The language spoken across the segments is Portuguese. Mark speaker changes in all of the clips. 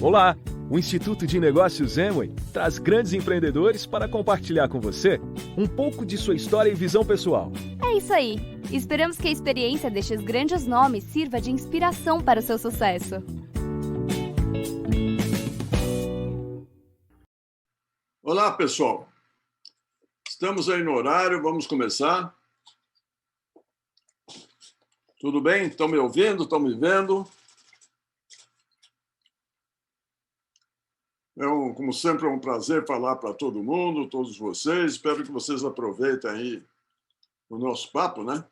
Speaker 1: Olá! O Instituto de Negócios Amway traz grandes empreendedores para compartilhar com você um pouco de sua história e visão pessoal.
Speaker 2: É isso aí! Esperamos que a experiência destes grandes nomes sirva de inspiração para o seu sucesso.
Speaker 3: Olá, pessoal! Estamos aí no horário, vamos começar. Tudo bem? Estão me ouvindo? Estão me vendo? Como sempre, é um prazer falar para todo mundo, todos vocês. Espero que vocês aproveitem aí o nosso papo, né?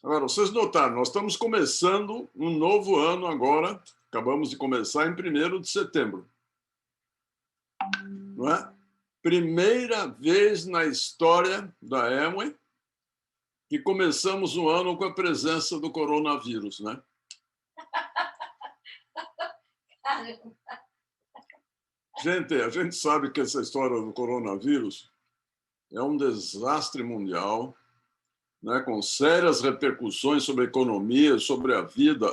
Speaker 3: Agora, vocês notaram, nós estamos começando um novo ano agora. Acabamos de começar em 1º de setembro. Não é? Primeira vez na história da Amway que começamos o ano com a presença do coronavírus, né? Gente, a gente sabe que essa história do coronavírus é um desastre mundial, né, com sérias repercussões sobre a economia, sobre a vida,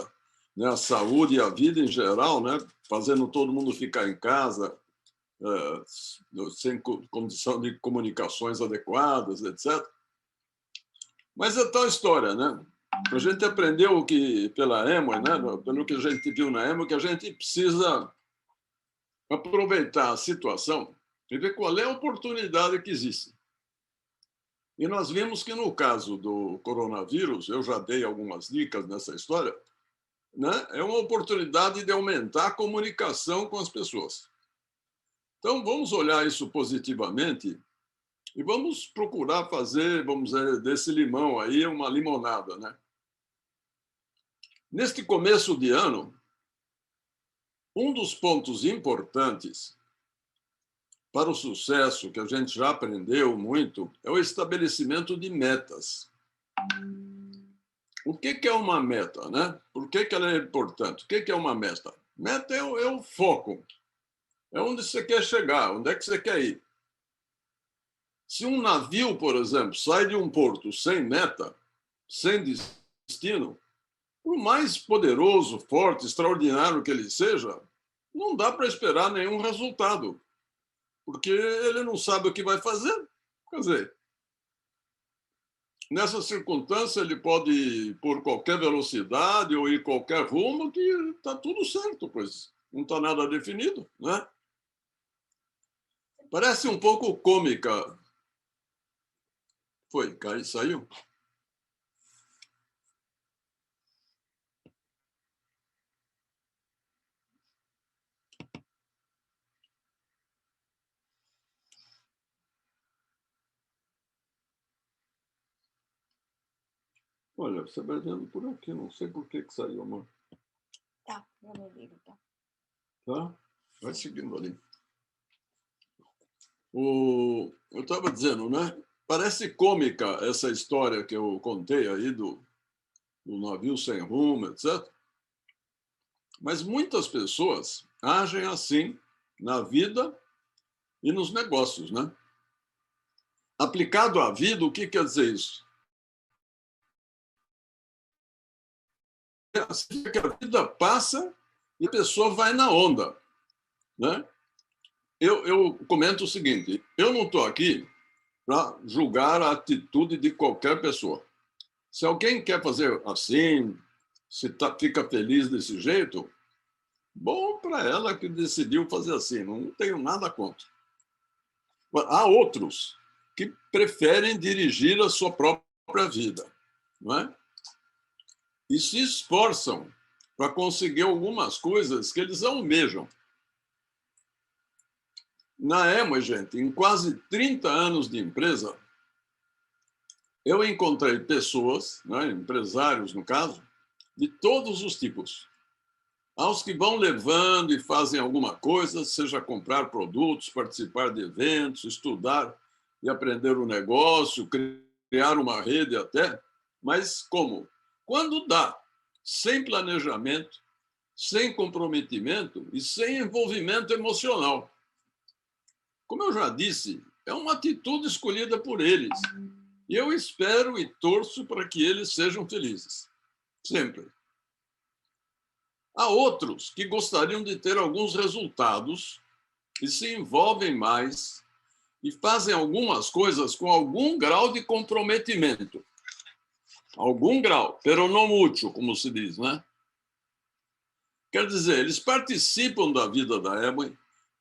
Speaker 3: né, a saúde e a vida em geral, né, fazendo todo mundo ficar em casa, sem condição de comunicações adequadas, etc. Mas é tal história, né? A gente aprendeu que pela Amway, né, pelo que a gente viu na Amway, que a gente precisa aproveitar a situação e ver qual é a oportunidade que existe. E nós vimos que, no caso do coronavírus, eu já dei algumas dicas nessa história, né? É uma oportunidade de aumentar a comunicação com as pessoas. Então, vamos olhar isso positivamente e vamos procurar fazer, vamos dizer, desse limão aí uma limonada, né? Neste começo de ano, um dos pontos importantes para o sucesso, que a gente já aprendeu muito, é o estabelecimento de metas. O que é uma meta, né? Por que ela é importante? O que é uma meta? Meta é o foco. É onde você quer chegar, onde é que você quer ir. Se um navio, por exemplo, sai de um porto sem meta, sem destino, por mais poderoso, forte, extraordinário que ele seja, não dá para esperar nenhum resultado, porque ele não sabe o que vai fazer. Quer dizer, nessa circunstância, ele pode ir por qualquer velocidade ou ir qualquer rumo, que está tudo certo, pois não está nada definido, né? Parece um pouco cômica. Foi, saiu? Olha, você vai vendo por aqui, não sei por que saiu, amor.
Speaker 2: Tá, vamos ver, tá.
Speaker 3: Tá? Vai seguindo ali. Eu estava dizendo, né? Parece cômica essa história que eu contei aí do navio sem rumo, etc. Mas muitas pessoas agem assim na vida e nos negócios, né? Aplicado à vida, o que quer dizer isso? Que a vida passa e a pessoa vai na onda, né? Eu comento o seguinte: eu não estou aqui para julgar a atitude de qualquer pessoa. Se alguém quer fazer assim, se fica feliz desse jeito, bom para ela que decidiu fazer assim, não tenho nada contra. Há outros que preferem dirigir a sua própria vida, não é? E se esforçam para conseguir algumas coisas que eles almejam. Na Amway, gente, em quase 30 anos de empresa, eu encontrei pessoas, né, empresários no caso, de todos os tipos. Aos que vão levando e fazem alguma coisa, seja comprar produtos, participar de eventos, estudar e aprender o negócio, criar uma rede até, mas como? Quando dá, sem planejamento, sem comprometimento e sem envolvimento emocional. Como eu já disse, é uma atitude escolhida por eles. E eu espero e torço para que eles sejam felizes. Sempre. Há outros que gostariam de ter alguns resultados e se envolvem mais e fazem algumas coisas com algum grau de comprometimento. Algum grau, pero não útil, como se diz, né? Quer dizer, eles participam da vida da Amway,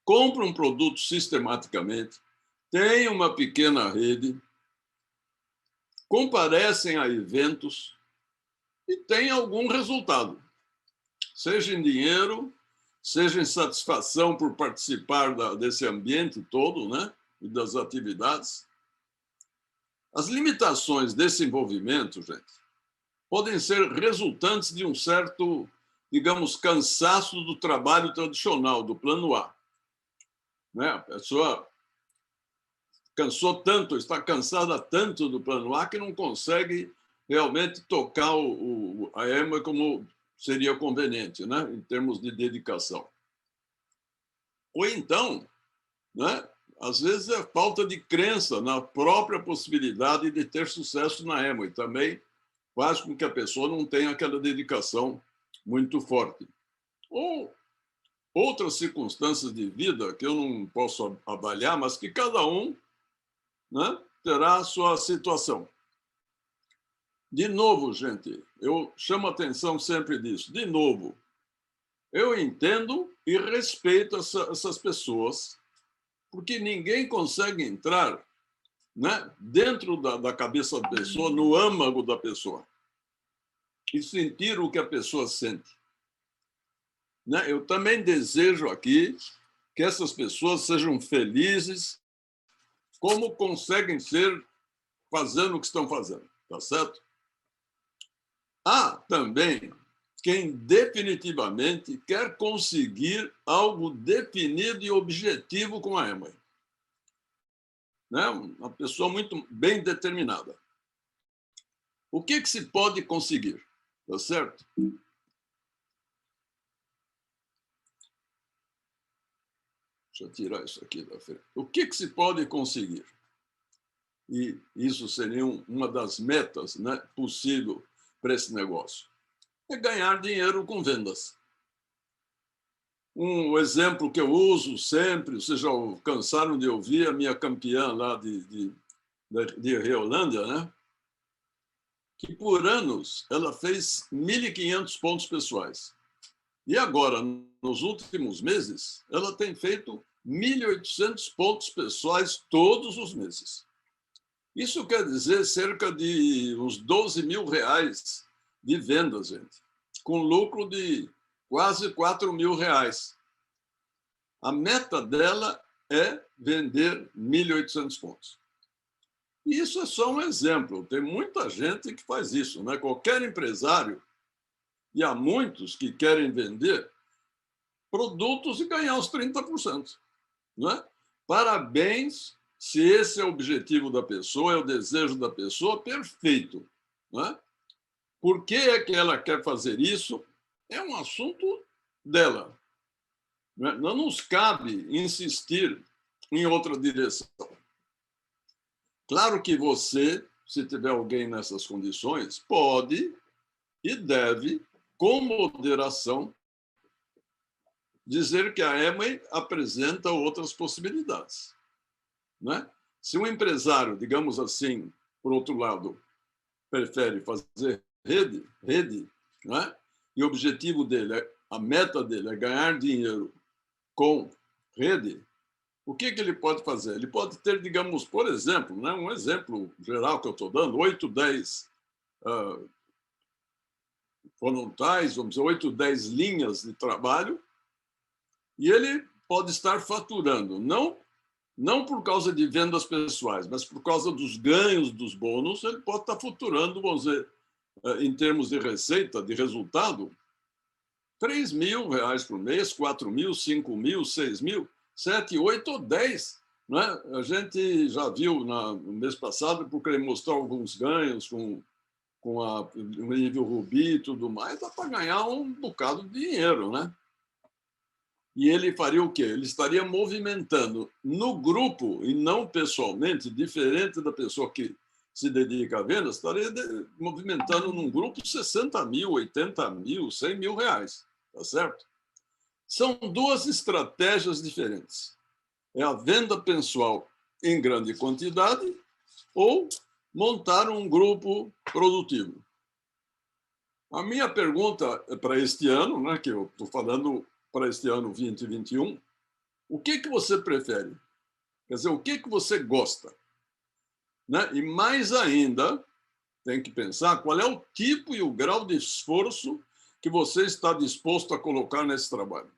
Speaker 3: compram produtos sistematicamente, têm uma pequena rede, comparecem a eventos e têm algum resultado, seja em dinheiro, seja em satisfação por participar desse ambiente todo, né? E das atividades. As limitações desse envolvimento, gente, podem ser resultantes de um certo, digamos, cansaço do trabalho tradicional, do plano A. Né? A pessoa cansou tanto, está cansada tanto do plano A que não consegue realmente tocar a Amway como seria conveniente, né? Em termos de dedicação. Ou então, né? Às vezes é falta de crença na própria possibilidade de ter sucesso na Amway. Também faz com que a pessoa não tenha aquela dedicação muito forte. Ou outras circunstâncias de vida que eu não posso avaliar, mas que cada um, né, terá a sua situação. De novo, gente, eu chamo a atenção sempre disso. De novo, eu entendo e respeito essas pessoas, porque ninguém consegue entrar, né, dentro da cabeça da pessoa, no âmago da pessoa, e sentir o que a pessoa sente. Né? Eu também desejo aqui que essas pessoas sejam felizes, como conseguem ser fazendo o que estão fazendo, tá certo? Há também quem definitivamente quer conseguir algo definido e objetivo com a Amway. Né? Uma pessoa muito bem determinada. O que se pode conseguir? Tá certo? Deixa eu tirar isso aqui da frente. O que se pode conseguir? E isso seria uma das metas, né, possível para esse negócio. É ganhar dinheiro com vendas. Um exemplo que eu uso sempre, vocês já cansaram de ouvir a minha campeã lá de Reolândia, né? Que por anos ela fez 1.500 pontos pessoais. E agora, nos últimos meses, ela tem feito 1.800 pontos pessoais todos os meses. Isso quer dizer cerca de uns 12 mil reais de vendas, gente, com lucro de quase 4 mil reais. A meta dela é vender 1.800 pontos. E isso é só um exemplo. Tem muita gente que faz isso, né? Qualquer empresário, e há muitos que querem vender produtos e ganhar os 30%. Não é? Parabéns, se esse é o objetivo da pessoa, é o desejo da pessoa, perfeito. Não é? Por que é que ela quer fazer isso? É um assunto dela. Não nos cabe insistir em outra direção. Claro que você, se tiver alguém nessas condições, pode e deve, com moderação, dizer que a Amway apresenta outras possibilidades. Né? Se um empresário, digamos assim, por outro lado, prefere fazer rede, né? E o objetivo dele, a meta dele é ganhar dinheiro com rede, o que ele pode fazer? Ele pode ter, digamos, por exemplo, né, um exemplo geral que eu estou dando, 8, 10 frontais, vamos dizer, 8, 10 linhas de trabalho, e ele pode estar faturando, não por causa de vendas pessoais, mas por causa dos ganhos dos bônus, ele pode estar faturando, vamos dizer, em termos de receita, de resultado, 3 mil reais por mês, 4 mil, 5 mil, 6 mil, 7, 8 ou 10. Né? A gente já viu no mês passado, porque ele mostrou alguns ganhos com o nível Rubi e tudo mais, dá para ganhar um bocado de dinheiro. Né? E ele faria o quê? Ele estaria movimentando no grupo e não pessoalmente, diferente da pessoa que se dedica a vendas, estaria movimentando num grupo 60 mil, 80 mil, 100 mil reais. tá certo? São duas estratégias diferentes. É a venda pessoal em grande quantidade ou montar um grupo produtivo. A minha pergunta é para este ano, né, que eu estou falando para este ano 2021, o que você prefere? Quer dizer, o que você gosta? Né? E mais ainda, tem que pensar qual é o tipo e o grau de esforço que você está disposto a colocar nesse trabalho.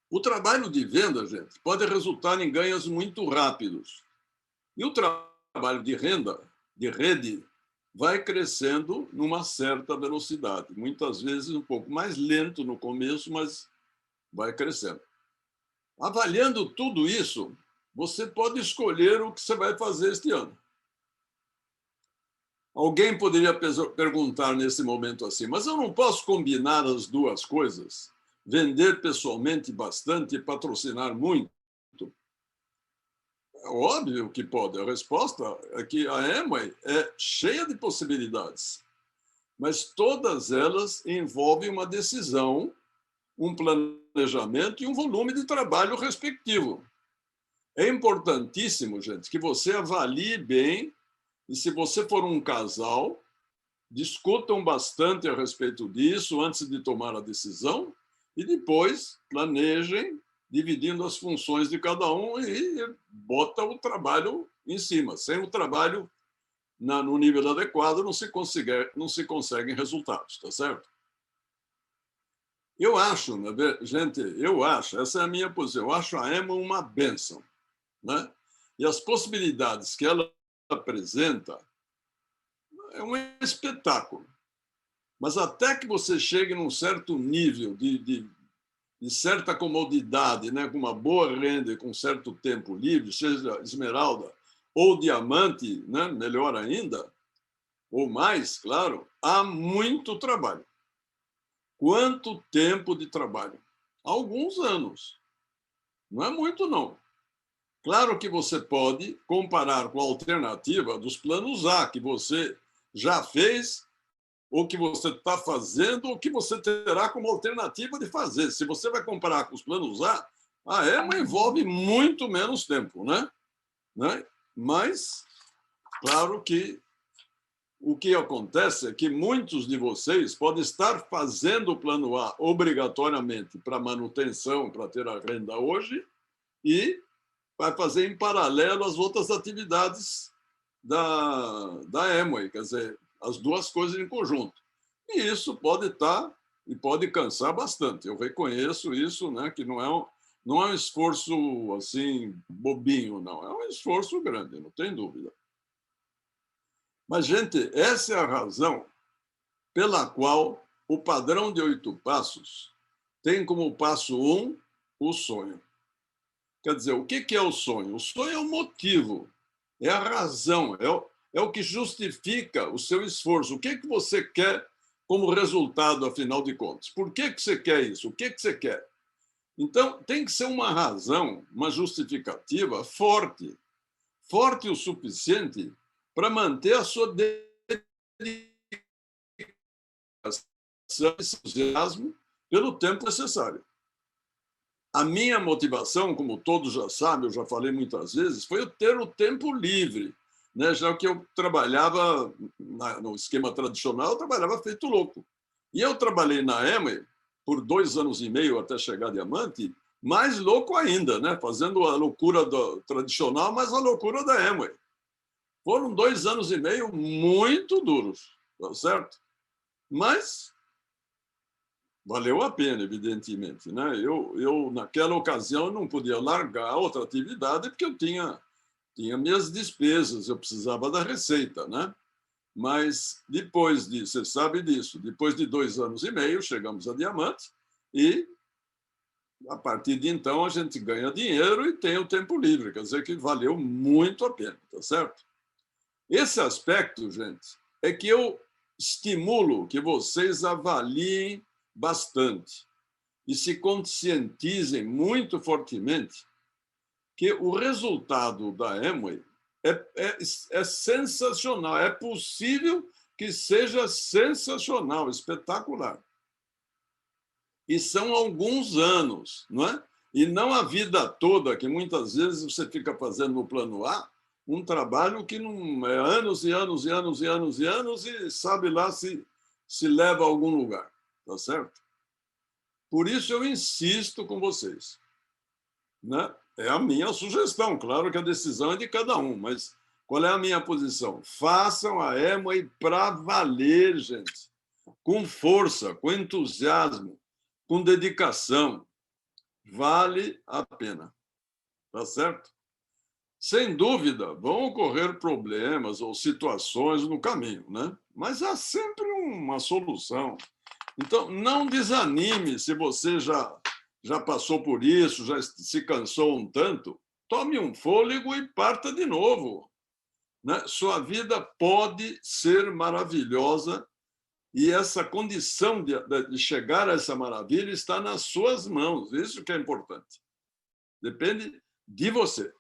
Speaker 3: O trabalho de venda, gente, pode resultar em ganhos muito rápidos. E o trabalho de renda, de rede, vai crescendo numa certa velocidade. Muitas vezes um pouco mais lento no começo, mas vai crescendo. Avaliando tudo isso, você pode escolher o que você vai fazer este ano. Alguém poderia perguntar nesse momento assim, mas eu não posso combinar as duas coisas? Vender pessoalmente bastante e patrocinar muito? É óbvio que pode. A resposta é que a Amway é cheia de possibilidades, mas todas elas envolvem uma decisão, um planejamento e um volume de trabalho respectivo. É importantíssimo, gente, que você avalie bem e, se você for um casal, discutam bastante a respeito disso antes de tomar a decisão e depois planejem dividindo as funções de cada um e bota o trabalho em cima. Sem o trabalho no nível adequado, não se conseguem resultados, tá certo? Eu acho, né, gente, essa é a minha posição, eu acho a Amway uma bênção, né? E as possibilidades que ela apresenta é um espetáculo. Mas até que você chegue num certo nível de certa comodidade, né, com uma boa renda e com certo tempo livre, seja esmeralda ou diamante, né, melhor ainda, ou mais, claro, há muito trabalho. Quanto tempo de trabalho? Alguns anos. Não é muito, não. Claro que você pode comparar com a alternativa dos planos A, que você já fez, ou que você está fazendo, ou que você terá como alternativa de fazer. Se você vai comparar com os planos A Amway envolve muito menos tempo, né? Mas, claro que o que acontece é que muitos de vocês podem estar fazendo o plano A obrigatoriamente para manutenção, para ter a renda hoje, e vai fazer em paralelo as outras atividades da Amway, quer dizer, as duas coisas em conjunto. E isso pode estar e pode cansar bastante. Eu reconheço isso, né, que não é um esforço assim bobinho, não. É um esforço grande, não tem dúvida. Mas, gente, essa é a razão pela qual o padrão de 8 passos tem como passo 1 o sonho. Quer dizer, o que é o sonho? O sonho é o motivo, é a razão, é o que justifica o seu esforço. O que você quer como resultado, afinal de contas? Por que você quer isso? O que você quer? Então, tem que ser uma razão, uma justificativa forte, forte o suficiente para manter a sua dedicação e entusiasmo pelo tempo necessário. A minha motivação, como todos já sabem, eu já falei muitas vezes, foi eu ter o tempo livre, né? Já que eu trabalhava no esquema tradicional, eu trabalhava feito louco. E eu trabalhei na Amway por 2 anos e meio até chegar a diamante, mais louco ainda, né? Fazendo a loucura tradicional, mas a loucura da Amway. Foram 2 anos e meio muito duros, tá certo? Mas valeu a pena, evidentemente, né? Eu naquela ocasião, não podia largar outra atividade porque eu tinha minhas despesas, eu precisava da receita, né? Mas depois você sabe disso, depois de 2 anos e meio, chegamos a diamante e, a partir de então, a gente ganha dinheiro e tem o tempo livre, quer dizer que valeu muito a pena, tá certo? Esse aspecto, gente, é que eu estimulo que vocês avaliem bastante e se conscientizem muito fortemente que o resultado da Amway é sensacional. É possível que seja sensacional, espetacular. E são alguns anos, não é? E não a vida toda, que muitas vezes você fica fazendo no plano A um trabalho que não é anos e anos e anos e anos e anos e sabe lá se leva a algum lugar, tá certo? Por isso eu insisto com vocês, né? É a minha sugestão, claro que a decisão é de cada um, mas qual é a minha posição? Façam a Amway para valer, gente, com força, com entusiasmo, com dedicação. Vale a pena, tá certo? Sem dúvida, vão ocorrer problemas ou situações no caminho, né? Mas há sempre uma solução. Então, não desanime se você já passou por isso, já se cansou um tanto. Tome um fôlego e parta de novo, né? Sua vida pode ser maravilhosa e essa condição de chegar a essa maravilha está nas suas mãos. Isso que é importante. Depende de você.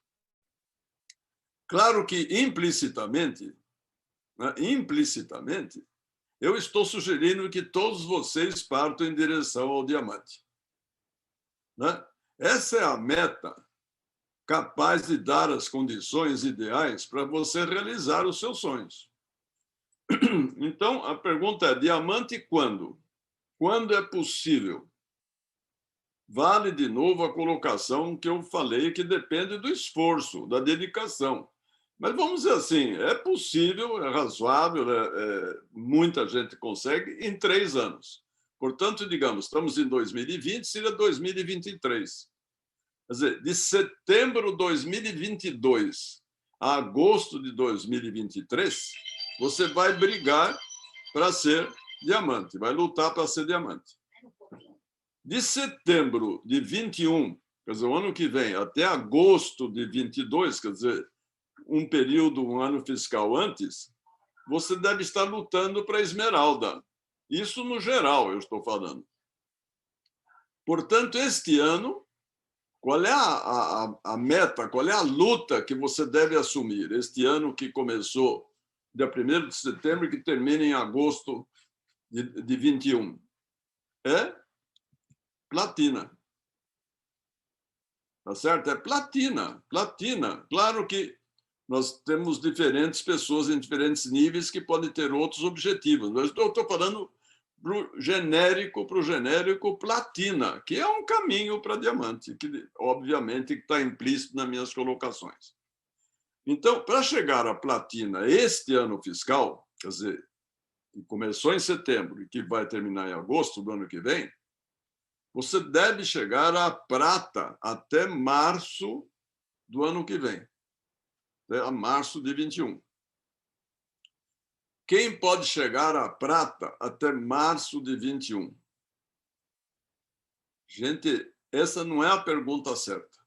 Speaker 3: Claro que implicitamente, né, eu estou sugerindo que todos vocês partam em direção ao diamante, né? Essa é a meta capaz de dar as condições ideais para você realizar os seus sonhos. Então, a pergunta é: diamante quando? Quando é possível? Vale de novo a colocação que eu falei, que depende do esforço, da dedicação. Mas vamos dizer assim, é possível, é razoável, muita gente consegue em 3 anos. Portanto, digamos, estamos em 2020, seria 2023. Quer dizer, de setembro de 2022 a agosto de 2023, você vai brigar para ser diamante, vai lutar para ser diamante. De setembro de 21, quer dizer, o ano que vem, até agosto de 22, quer dizer, um período, um ano fiscal antes, você deve estar lutando para a esmeralda. Isso no geral, eu estou falando. Portanto, este ano, qual é a meta, qual é a luta que você deve assumir? Este ano que começou dia 1º de setembro e que termina em agosto de 21. É platina. Tá certo? É platina, platina. Claro que nós temos diferentes pessoas em diferentes níveis que podem ter outros objetivos. Mas eu estou falando para o genérico platina, que é um caminho para diamante, que obviamente está implícito nas minhas colocações. Então, para chegar à platina este ano fiscal, quer dizer, que começou em setembro e que vai terminar em agosto do ano que vem, você deve chegar à prata até março do ano que vem, até março de 21. Quem pode chegar à prata até março de 21? Gente, essa não é a pergunta certa.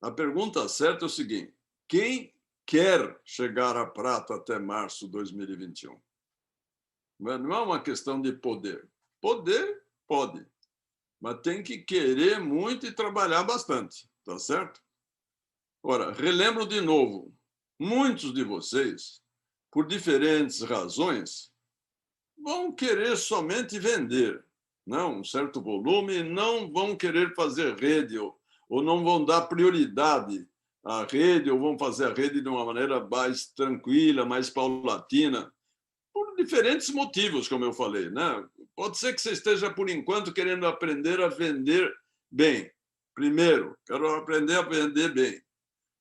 Speaker 3: A pergunta certa é o seguinte: quem quer chegar à prata até março de 2021? Não é uma questão de poder. Poder, pode. Mas tem que querer muito e trabalhar bastante, tá certo? Ora, relembro de novo, muitos de vocês, por diferentes razões, vão querer somente vender, não, um certo volume, não vão querer fazer rede, ou não vão dar prioridade à rede, ou vão fazer a rede de uma maneira mais tranquila, mais paulatina, por diferentes motivos, como eu falei, né? Pode ser que você esteja, por enquanto, querendo aprender a vender bem. Primeiro, quero aprender a vender bem.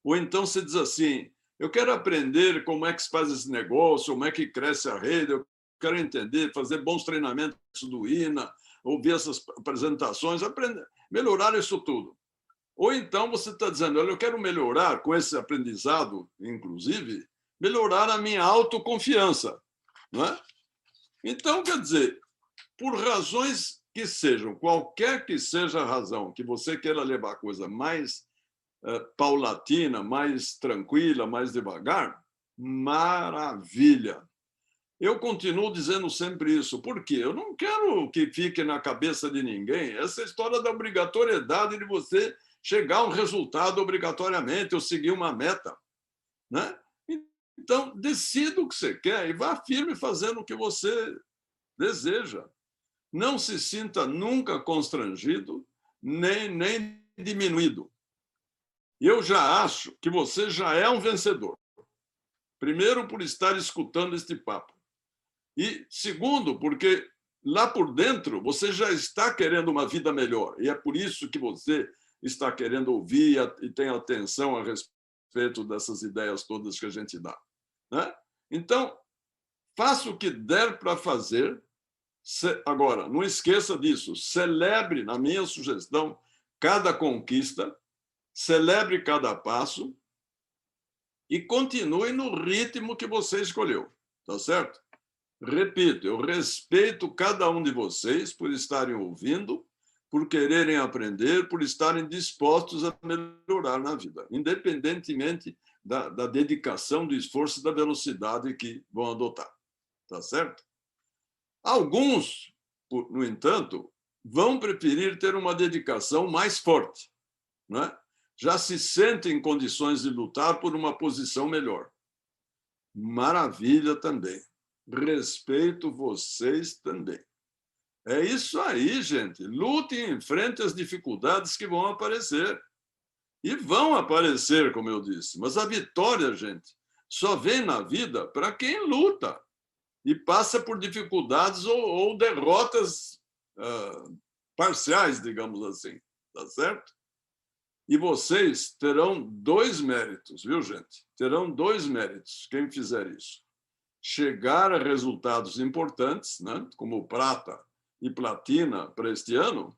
Speaker 3: Ou então você diz assim: eu quero aprender como é que se faz esse negócio, como é que cresce a rede, eu quero entender, fazer bons treinamentos do INA, ouvir essas apresentações, aprender, melhorar isso tudo. Ou então você está dizendo: olha, eu quero melhorar, com esse aprendizado, inclusive, melhorar a minha autoconfiança. Não é? Então, quer dizer, por razões que sejam, qualquer que seja a razão que você queira levar a coisa mais paulatina, mais tranquila, mais devagar, maravilha. Eu continuo dizendo sempre isso. Por quê? Eu não quero que fique na cabeça de ninguém essa história da obrigatoriedade de você chegar a um resultado obrigatoriamente ou seguir uma meta, né? Então, decida o que você quer e vá firme fazendo o que você deseja. Não se sinta nunca constrangido, nem diminuído. Eu já acho que você já é um vencedor. Primeiro, por estar escutando este papo. E segundo, porque lá por dentro você já está querendo uma vida melhor. E é por isso que você está querendo ouvir e tem atenção a respeito dessas ideias todas que a gente dá, né? Então, faça o que der para fazer. Agora, não esqueça disso. Celebre, na minha sugestão, cada conquista, celebre cada passo e continue no ritmo que você escolheu, tá certo? Repito, eu respeito cada um de vocês por estarem ouvindo, por quererem aprender, por estarem dispostos a melhorar na vida, independentemente da dedicação, do esforço e da velocidade que vão adotar, tá certo? Alguns, no entanto, vão preferir ter uma dedicação mais forte, né? Já se sentem em condições de lutar por uma posição melhor. Maravilha também. Respeito vocês também. É isso aí, gente. Lutem em frente às dificuldades que vão aparecer. E vão aparecer, como eu disse. Mas a vitória, gente, só vem na vida para quem luta e passa por dificuldades ou derrotas parciais, digamos assim. Tá certo? E vocês terão 2 méritos, viu, gente? Terão 2 méritos, quem fizer isso. Chegar a resultados importantes, né, como prata e platina para este ano,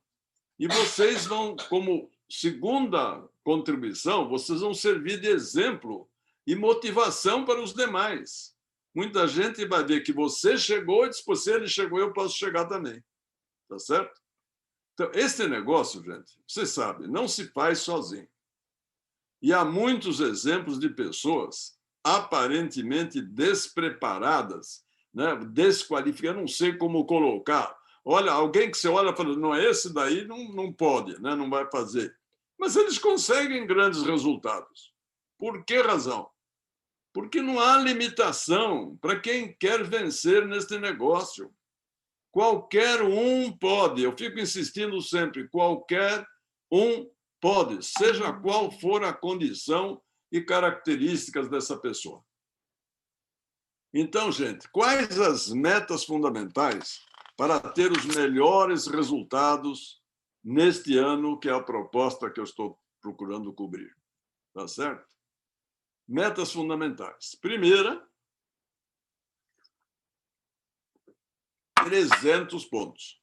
Speaker 3: e vocês vão, como segunda contribuição, vocês vão servir de exemplo e motivação para os demais. Muita gente vai ver que você chegou e diz, se ele chegou, eu posso chegar também. Tá certo? Então, esse negócio, gente, você sabe, não se faz sozinho. E há muitos exemplos de pessoas aparentemente despreparadas, né? Desqualificadas, não sei como colocar. Olha, alguém que você olha e fala, não, esse daí não pode, né? Não vai fazer. Mas eles conseguem grandes resultados. Por que razão? Porque não há limitação para quem quer vencer neste negócio. Qualquer um pode, eu fico insistindo sempre, qualquer um pode, seja qual for a condição e características dessa pessoa. Então, gente, quais as metas fundamentais para ter os melhores resultados neste ano, que é a proposta que eu estou procurando cobrir? Tá certo? Metas fundamentais. Primeira, 300 pontos.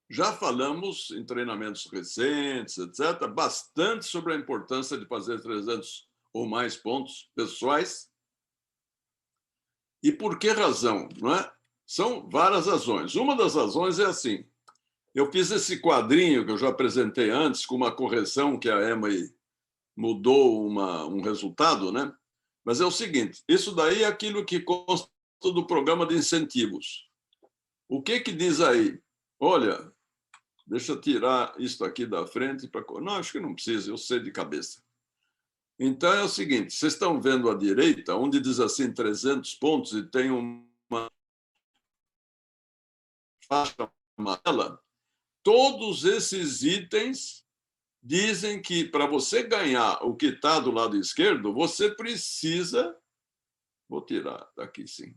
Speaker 3: Já falamos em treinamentos recentes, etc., bastante sobre a importância de fazer 300 ou mais pontos pessoais. E por que razão? Não é? São várias razões. Uma das razões é assim, eu fiz esse quadrinho que eu já apresentei antes, com uma correção que a Emma mudou um resultado, né? Mas é o seguinte, isso daí é aquilo que consta do programa de incentivos. O que diz aí? Olha, deixa eu tirar isso aqui da frente. Não, acho que não precisa, eu sei de cabeça. Então é o seguinte, vocês estão vendo à direita, onde diz assim 300 pontos e tem uma faixa amarela, todos esses itens dizem que para você ganhar o que está do lado esquerdo, você precisa... Vou tirar daqui, sim.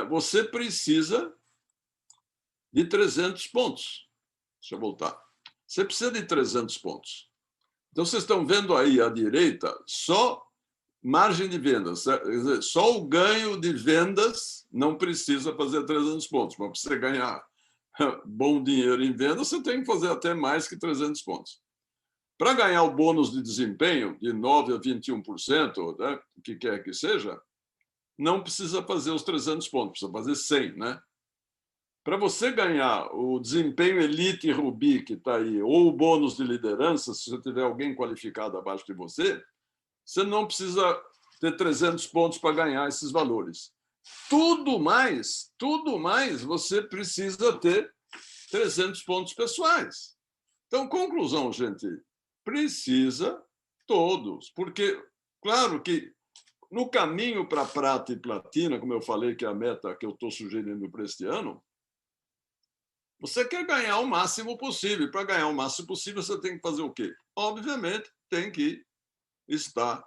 Speaker 3: Você precisa de 300 pontos. Deixa eu voltar. Você precisa de 300 pontos. Então, vocês estão vendo aí à direita só margem de vendas. Só o ganho de vendas não precisa fazer 300 pontos. Mas para você ganhar bom dinheiro em vendas, você tem que fazer até mais que 300 pontos. Para ganhar o bônus de desempenho de 9% a 21%, né, o que quer que seja, não precisa fazer os 300 pontos, precisa fazer 100, né? Para você ganhar o desempenho Elite Rubi, que está aí, ou o bônus de liderança, se você tiver alguém qualificado abaixo de você não precisa ter 300 pontos para ganhar esses valores. Tudo mais, você precisa ter 300 pontos pessoais. Então, conclusão, gente, precisa todos, porque, claro que no caminho para prata e platina, como eu falei que é a meta que eu estou sugerindo para este ano, você quer ganhar o máximo possível. Para ganhar o máximo possível, você tem que fazer o quê? Obviamente, tem que estar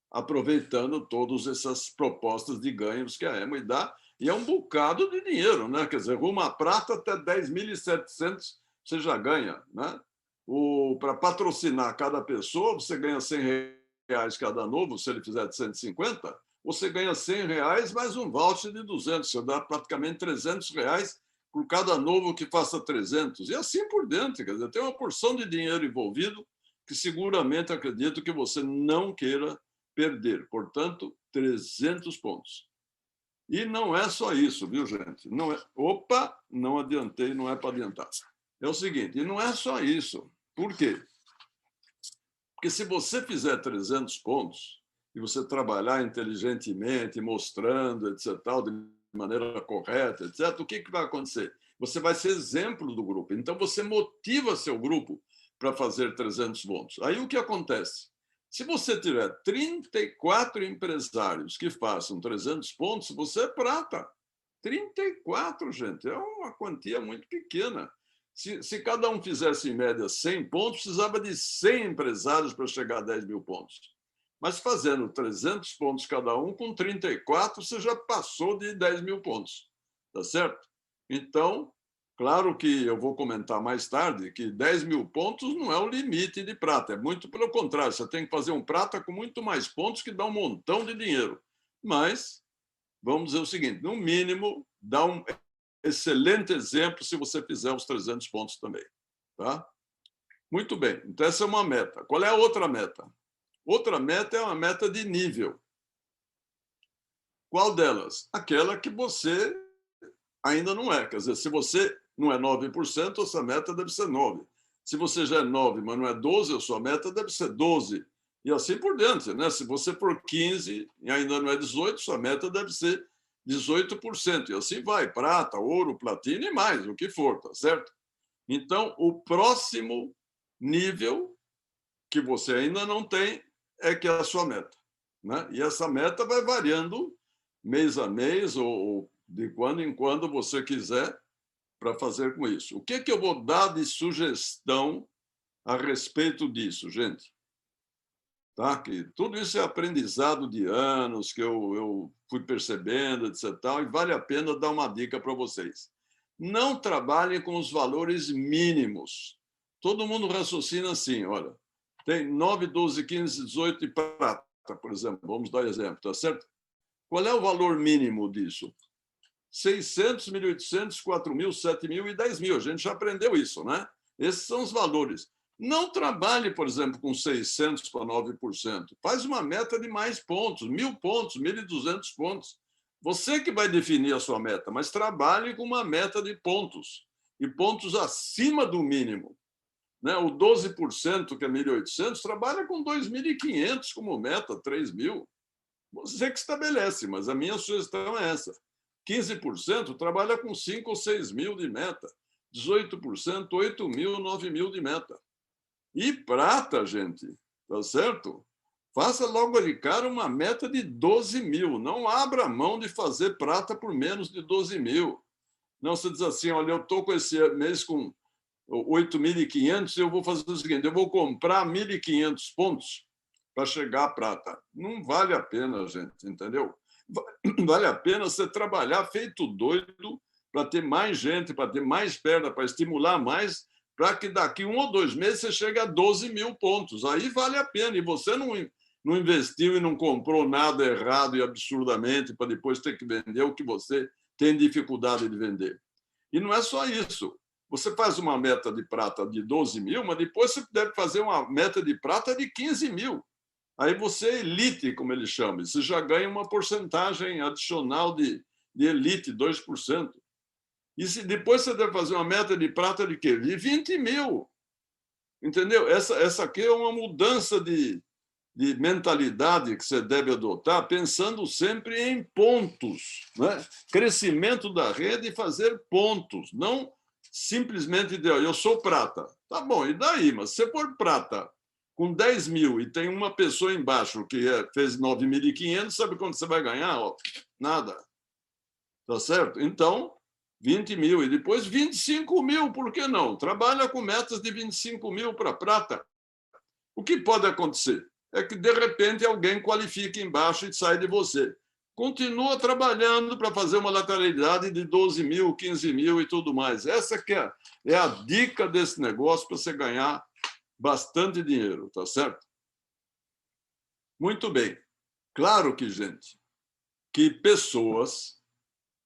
Speaker 3: aproveitando todas essas propostas de ganhos que a Amway dá, e é um bocado de dinheiro, né? Quer dizer, uma prata até 10.700 você já ganha, né? Para patrocinar cada pessoa, você ganha R$100 cada novo, se ele fizer de 150, você ganha R$100 mais um voucher de 200, você dá praticamente R$300 por cada novo que faça 300, e assim por dentro. Quer dizer, tem uma porção de dinheiro envolvido que seguramente acredito que você não queira perder. Portanto, 300 pontos. E não é só isso, viu, gente? Não é... Opa, não adiantei, não é para adiantar. É o seguinte, e não é só isso. Por quê? Porque se você fizer 300 pontos e você trabalhar inteligentemente, mostrando, etc., de maneira correta, etc., o que vai acontecer? Você vai ser exemplo do grupo. Então, você motiva seu grupo para fazer 300 pontos. Aí, o que acontece? Se você tiver 34 empresários que façam 300 pontos, você é prata. 34, gente, é uma quantia muito pequena. Se cada um fizesse, em média, 100 pontos, precisava de 100 empresários para chegar a 10 mil pontos. Mas fazendo 300 pontos cada um, com 34, você já passou de 10 mil pontos. Tá certo? Então, claro que eu vou comentar mais tarde que 10 mil pontos não é o limite de prata. É muito pelo contrário. Você tem que fazer um prata com muito mais pontos que dá um montão de dinheiro. Mas, vamos dizer o seguinte, no mínimo, dá um excelente exemplo se você fizer os 300 pontos também. Tá? Muito bem. Então, essa é uma meta. Qual é a outra meta? Outra meta é uma meta de nível. Qual delas? Aquela que você ainda não é. Quer dizer, se você não é 9%, a sua meta deve ser 9%. Se você já é 9%, mas não é 12%, a sua meta deve ser 12%. E assim por diante, né? Se você for 15% e ainda não é 18%, sua meta deve ser 18%. E assim vai, prata, ouro, platina e mais, o que for, tá certo? Então, o próximo nível que você ainda não tem é que é a sua meta, né? E essa meta vai variando mês a mês ou de quando em quando você quiser para fazer com isso. O que eu vou dar de sugestão a respeito disso, gente? Tá? Que tudo isso é aprendizado de anos que eu fui percebendo, etc. E vale a pena dar uma dica para vocês. Não trabalhem com os valores mínimos. Todo mundo raciocina assim, olha, tem 9, 12, 15, 18 e prata, por exemplo. Vamos dar exemplo, tá certo? Qual é o valor mínimo disso? 600, 1.800, 4.000, 7.000 e 10.000. A gente já aprendeu isso, né? Esses são os valores. Não trabalhe, por exemplo, com 600 para 9%. Faz uma meta de mais pontos, 1.000 pontos, 1.200 pontos. Você que vai definir a sua meta, mas trabalhe com uma meta de pontos. E pontos acima do mínimo. Né? O 12%, que é 1.800, trabalha com 2.500 como meta, 3.000. Você que estabelece, mas a minha sugestão é essa. 15% trabalha com 5 ou 6 mil de meta. 18%, 8 mil, 9 mil de meta. E prata, gente, tá certo? Faça logo de cara uma meta de 12 mil. Não abra mão de fazer prata por menos de 12 mil. Não, você diz assim, olha, eu estou com esse mês com 8.500, eu vou fazer o seguinte, eu vou comprar 1.500 pontos para chegar à prata. Não vale a pena, gente, entendeu? Vale a pena você trabalhar feito doido para ter mais gente, para ter mais perna, para estimular mais, para que daqui 1 ou 2 meses você chegue a 12 mil pontos. Aí vale a pena. E você não investiu e não comprou nada errado e absurdamente para depois ter que vender o que você tem dificuldade de vender. E não é só isso. Você faz uma meta de prata de 12 mil, mas depois você deve fazer uma meta de prata de 15 mil. Aí você é elite, como eles chamam. Você já ganha uma porcentagem adicional de elite, 2%. E depois você deve fazer uma meta de prata de quê? De 20 mil. Entendeu? Essa aqui é uma mudança de mentalidade que você deve adotar, pensando sempre em pontos. Né? Crescimento da rede e fazer pontos. Não simplesmente dizer, eu sou prata. Tá bom, e daí? Mas se você for prata com Com 10 mil e tem uma pessoa embaixo que fez 9.500, sabe quanto você vai ganhar? Ó, nada. Tá certo? Então, 20 mil e depois 25 mil, por que não? Trabalha com metas de 25 mil para prata. O que pode acontecer? É que, de repente, alguém qualifica embaixo e sai de você. Continua trabalhando para fazer uma lateralidade de 12 mil, 15 mil e tudo mais. Essa que é a dica desse negócio para você ganhar bastante dinheiro, tá certo? Muito bem. Claro que, gente, que pessoas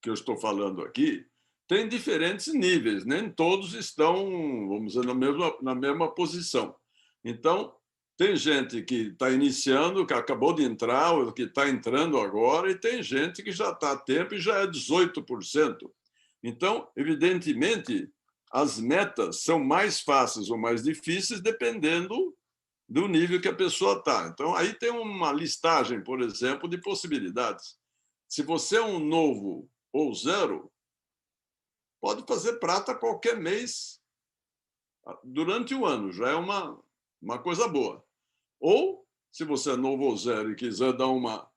Speaker 3: que eu estou falando aqui têm diferentes níveis, nem todos estão, vamos dizer, na mesma posição. Então, tem gente que está iniciando, que acabou de entrar, ou que está entrando agora, e tem gente que já está há tempo e já é 18%. Então, evidentemente, as metas são mais fáceis ou mais difíceis dependendo do nível que a pessoa está. Então, aí tem uma listagem, por exemplo, de possibilidades. Se você é um novo ou zero, pode fazer prata qualquer mês durante o ano, já é uma coisa boa. Ou, se você é novo ou zero e quiser dar uma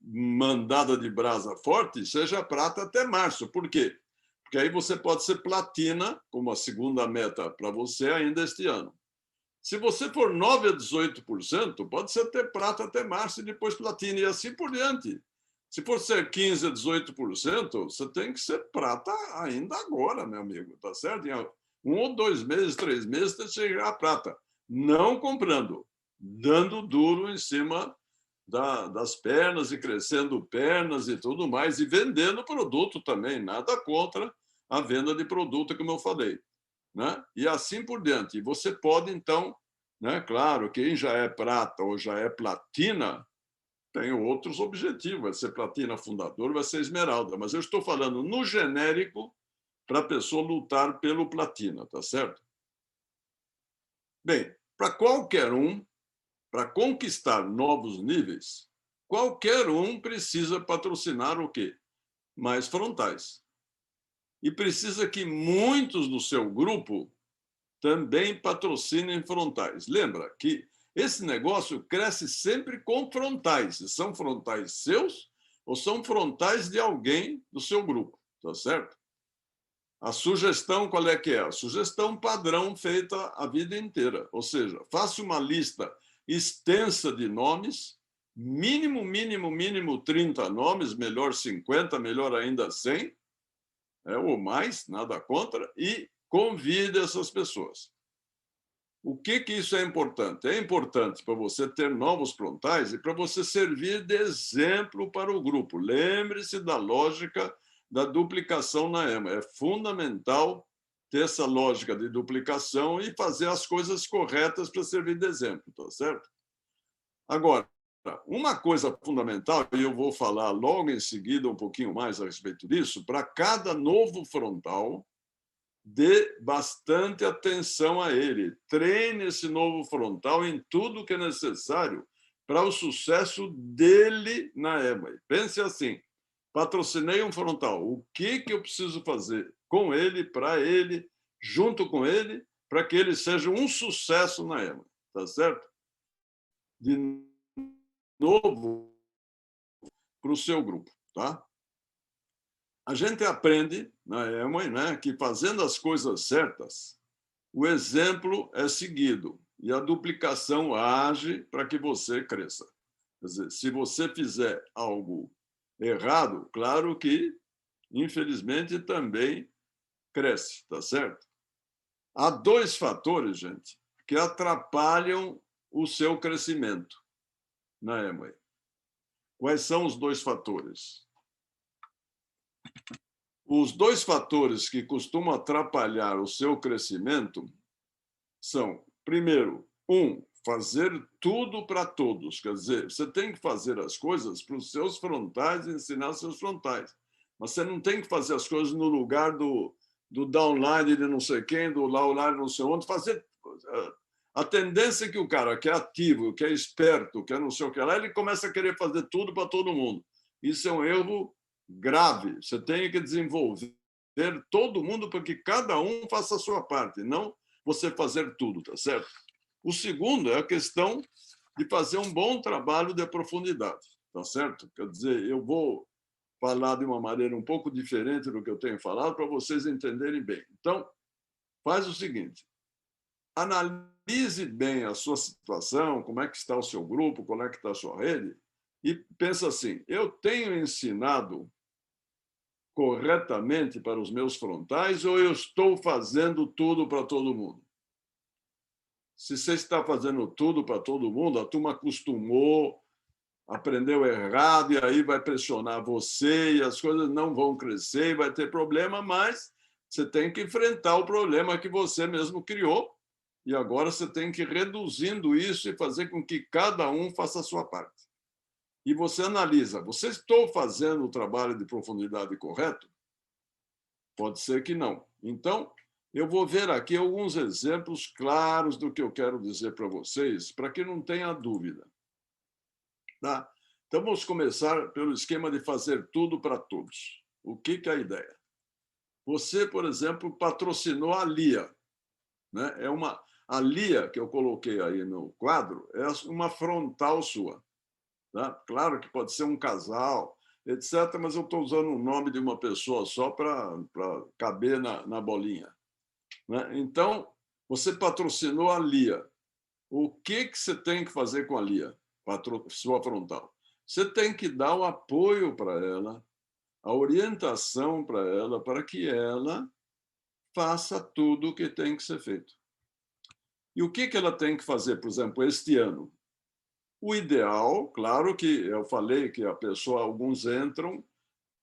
Speaker 3: mandada de brasa forte, seja prata até março. Por quê? Porque aí você pode ser platina, como a segunda meta para você ainda este ano. Se você for 9 a 18%, pode ser até prata até março e depois platina, e assim por diante. Se for ser 15 a 18%, você tem que ser prata ainda agora, meu amigo, tá certo? Em 1 ou 2 meses, 3 meses, você chegar à prata. Não comprando, dando duro em cima das pernas e crescendo pernas e tudo mais, e vendendo produto também, nada contra a venda de produto, como eu falei, né? E assim por diante. E você pode, então, né, claro, quem já é prata ou já é platina, tem outros objetivos, vai ser platina fundador, vai ser esmeralda, mas eu estou falando no genérico para a pessoa lutar pelo platina, tá certo? Bem, para qualquer um, para conquistar novos níveis, qualquer um precisa patrocinar o quê? Mais frontais. E precisa que muitos do seu grupo também patrocinem frontais. Lembra que esse negócio cresce sempre com frontais. São frontais seus ou são frontais de alguém do seu grupo, tá certo? A sugestão, qual é que é? A sugestão padrão feita a vida inteira. Ou seja, faça uma lista extensa de nomes, mínimo 30 nomes, melhor 50, melhor ainda 100, ou mais, nada contra, e convide essas pessoas. O que isso é importante? É importante para você ter novos frontais e para você servir de exemplo para o grupo. Lembre-se da lógica da duplicação na EMA. É fundamental ter essa lógica de duplicação e fazer as coisas corretas para servir de exemplo, tá certo? Agora, uma coisa fundamental, e eu vou falar logo em seguida um pouquinho mais a respeito disso, para cada novo frontal, dê bastante atenção a ele. Treine esse novo frontal em tudo que é necessário para o sucesso dele na EMA. Pense assim, patrocinei um frontal, o que eu preciso fazer com ele, para ele, junto com ele, para que ele seja um sucesso na EMA, tá certo? De novo, para o seu grupo, tá? A gente aprende na EMA, né, que fazendo as coisas certas, o exemplo é seguido e a duplicação age para que você cresça. Quer dizer, se você fizer algo errado, claro que, infelizmente, também cresce, tá certo? Há dois fatores, gente, que atrapalham o seu crescimento na EMA. Quais são os dois fatores? Os dois fatores que costumam atrapalhar o seu crescimento são, primeiro, fazer tudo para todos. Quer dizer, você tem que fazer as coisas para os seus frontais e ensinar seus frontais. Mas você não tem que fazer as coisas no lugar do downline de não sei quem, do downline de não sei onde. A tendência é que o cara que é ativo, que é esperto, que é não sei o que lá, ele começa a querer fazer tudo para todo mundo. Isso é um erro grave. Você tem que desenvolver todo mundo para que cada um faça a sua parte, não você fazer tudo, tá certo? O segundo é a questão de fazer um bom trabalho de profundidade, tá certo? Quer dizer, eu vou falar de uma maneira um pouco diferente do que eu tenho falado para vocês entenderem bem. Então, faz o seguinte, analise bem a sua situação, como é que está o seu grupo, como é que está a sua rede, e pensa assim, eu tenho ensinado corretamente para os meus frontais ou eu estou fazendo tudo para todo mundo? Se você está fazendo tudo para todo mundo, a turma acostumou, aprendeu errado, e aí vai pressionar você, e as coisas não vão crescer, e vai ter problema, mas você tem que enfrentar o problema que você mesmo criou, e agora você tem que ir reduzindo isso e fazer com que cada um faça a sua parte. E você analisa, você estou fazendo o trabalho de profundidade correto? Pode ser que não. Então, eu vou ver aqui alguns exemplos claros do que eu quero dizer para vocês, para que não tenha dúvida. Tá? Então, vamos começar pelo esquema de fazer tudo para todos. O que é a ideia? Você, por exemplo, patrocinou a Lia. Né? A Lia, que eu coloquei aí no quadro, é uma frontal sua. Tá? Claro que pode ser um casal, etc., mas eu estou usando o nome de uma pessoa só para caber na bolinha. Né? Então, você patrocinou a Lia. O que você tem que fazer com a Lia, sua frontal? Você tem que dar o apoio para ela, a orientação para ela, para que ela faça tudo o que tem que ser feito. E o que ela tem que fazer, por exemplo, este ano? O ideal, claro que eu falei que a pessoa, alguns entram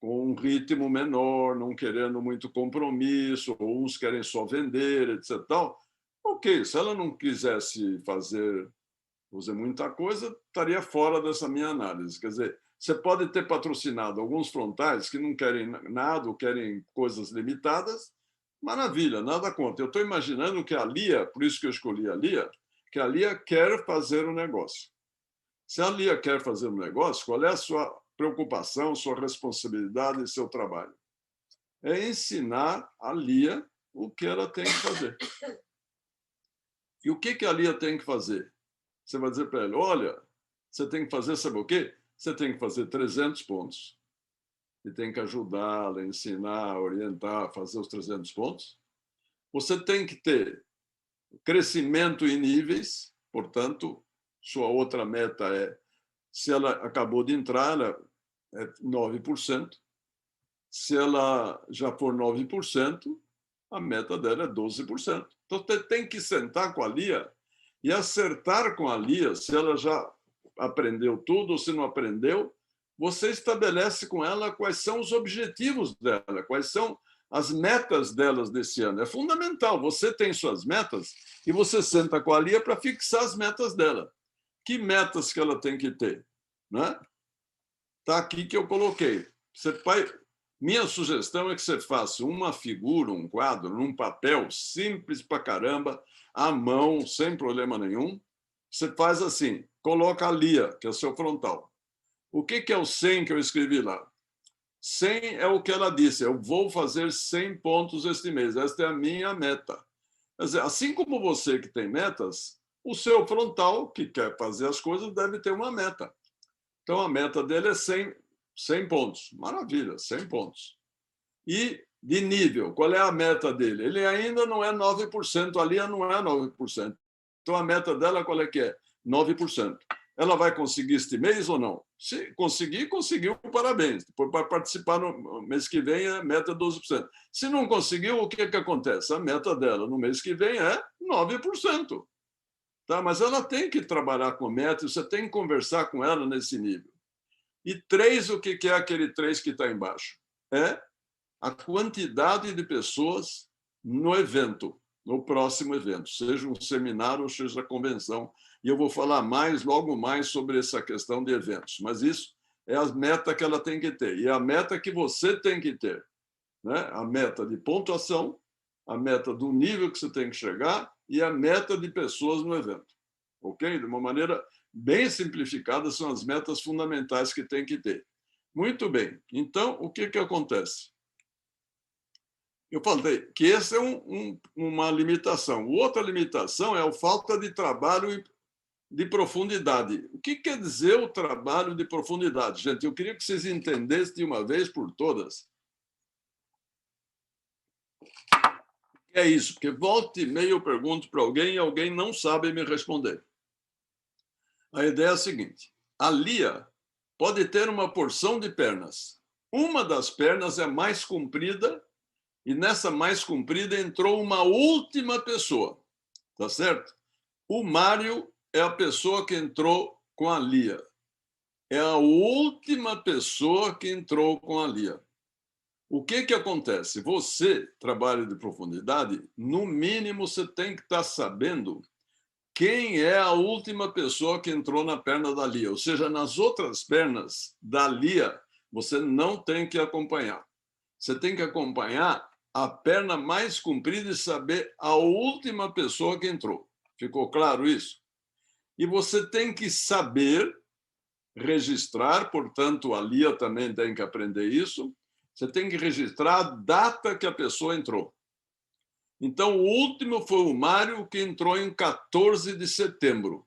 Speaker 3: com um ritmo menor, não querendo muito compromisso, ou uns querem só vender, etc. Ok, se ela não quisesse fazer muita coisa, estaria fora dessa minha análise. Quer dizer, você pode ter patrocinado alguns frontais que não querem nada, ou querem coisas limitadas, maravilha, nada contra. Eu estou imaginando que a Lia, por isso que eu escolhi a Lia, que a Lia quer fazer um negócio. Se a Lia quer fazer um negócio, qual é a sua preocupação, sua responsabilidade e seu trabalho? É ensinar a Lia o que ela tem que fazer. E o que a Lia tem que fazer? Você vai dizer para ela, olha, você tem que fazer, sabe o quê? Você tem que fazer 300 pontos. E tem que ajudá-la, ensinar, orientar, fazer os 300 pontos. Você tem que ter crescimento em níveis, portanto, sua outra meta é, se ela acabou de entrar, ela é 9%. Se ela já for 9%, a meta dela é 12%. Então, você tem que sentar com a Lia e acertar com a Lia se ela já aprendeu tudo ou se não aprendeu. Você estabelece com ela quais são os objetivos dela, quais são as metas delas desse ano. É fundamental. Você tem suas metas e você senta com a Lia para fixar as metas dela. Que metas que ela tem que ter? Né? Tá aqui que eu coloquei. Minha sugestão é que você faça uma figura, um quadro, num papel simples pra caramba, à mão, sem problema nenhum. Você faz assim, coloca a Lia, que é o seu frontal. O que é o 100 que eu escrevi lá? 100 é o que ela disse, eu vou fazer 100 pontos este mês, esta é a minha meta. Quer dizer, assim como você que tem metas, o seu frontal, que quer fazer as coisas, deve ter uma meta. Então, a meta dele é 100 pontos. Maravilha, 100 pontos. E de nível, qual é a meta dele? Ele ainda não é 9%, a Lia não é 9%. Então, a meta dela qual é que é? 9%. Ela vai conseguir este mês ou não? Se conseguir, conseguiu, parabéns. Depois, para participar no mês que vem, a meta é 12%. Se não conseguiu, o que acontece? A meta dela no mês que vem é 9%. Tá? Mas ela tem que trabalhar com meta, você tem que conversar com ela nesse nível. E 3, o que é aquele 3 que está embaixo? É a quantidade de pessoas no evento, no próximo evento, seja um seminário ou seja a convenção. E eu vou falar logo mais sobre essa questão de eventos. Mas isso é a meta que ela tem que ter. E é a meta que você tem que ter. Né? A meta de pontuação, a meta do nível que você tem que chegar e a meta de pessoas no evento. Ok? De uma maneira bem simplificada, são as metas fundamentais que tem que ter. Muito bem. Então, o que acontece? Eu falei que essa é uma limitação. Outra limitação é a falta de trabalho de profundidade. O que quer dizer o trabalho de profundidade? Gente, eu queria que vocês entendessem de uma vez por todas. É isso, porque volta e meia eu pergunto para alguém e alguém não sabe me responder. A ideia é a seguinte: a Lia pode ter uma porção de pernas. Uma das pernas é mais comprida e nessa mais comprida entrou uma última pessoa, tá certo? O Mário é a pessoa que entrou com a Lia. É a última pessoa que entrou com a Lia. O que acontece? Você, trabalho de profundidade, no mínimo você tem que estar sabendo quem é a última pessoa que entrou na perna da Lia. Ou seja, nas outras pernas da Lia, você não tem que acompanhar. Você tem que acompanhar a perna mais comprida e saber a última pessoa que entrou. Ficou claro isso? E você tem que saber registrar, portanto, a Lia também tem que aprender isso. Você tem que registrar a data que a pessoa entrou. Então, o último foi o Mário, que entrou em 14 de setembro.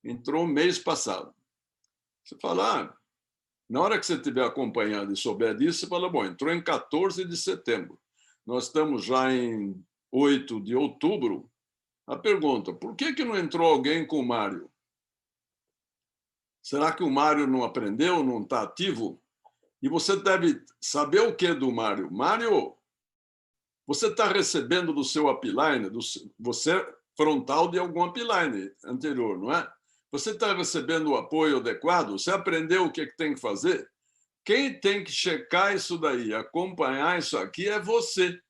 Speaker 3: Entrou mês passado. Você fala, na hora que você estiver acompanhando e souber disso, você fala, bom, entrou em 14 de setembro. Nós estamos já em 8 de outubro. A pergunta, por que não entrou alguém com o Mário? Será que o Mário não aprendeu, não está ativo? E você deve saber o que do Mário? Mário, você está recebendo do seu upline, você é frontal de algum upline anterior, não é? Você está recebendo o apoio adequado? Você aprendeu o que tem que fazer? Quem tem que checar isso daí, acompanhar isso aqui é você.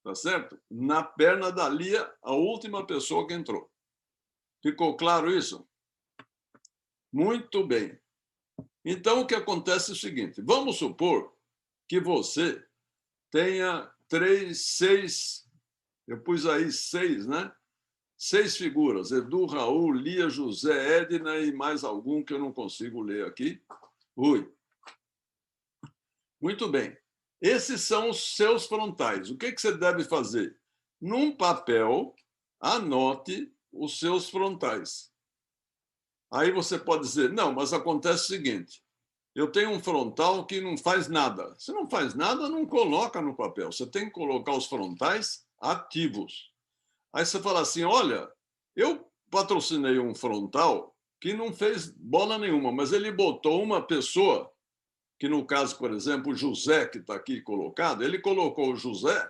Speaker 3: Tá certo? Na perna da Lia, a última pessoa que entrou. Ficou claro isso? Muito bem. Então, o que acontece é o seguinte: vamos supor que você tenha 6, eu pus aí 6, né? 6 figuras: Edu, Raul, Lia, José, Edna e mais algum que eu não consigo ler aqui. Ui. Muito bem. Esses são os seus frontais. O que você deve fazer? Num papel, anote os seus frontais. Aí você pode dizer, não, mas acontece o seguinte, eu tenho um frontal que não faz nada. Se não faz nada, não coloca no papel. Você tem que colocar os frontais ativos. Aí você fala assim, olha, eu patrocinei um frontal que não fez bola nenhuma, mas ele botou uma pessoa, que no caso, por exemplo, o José, que está aqui colocado, ele colocou o José,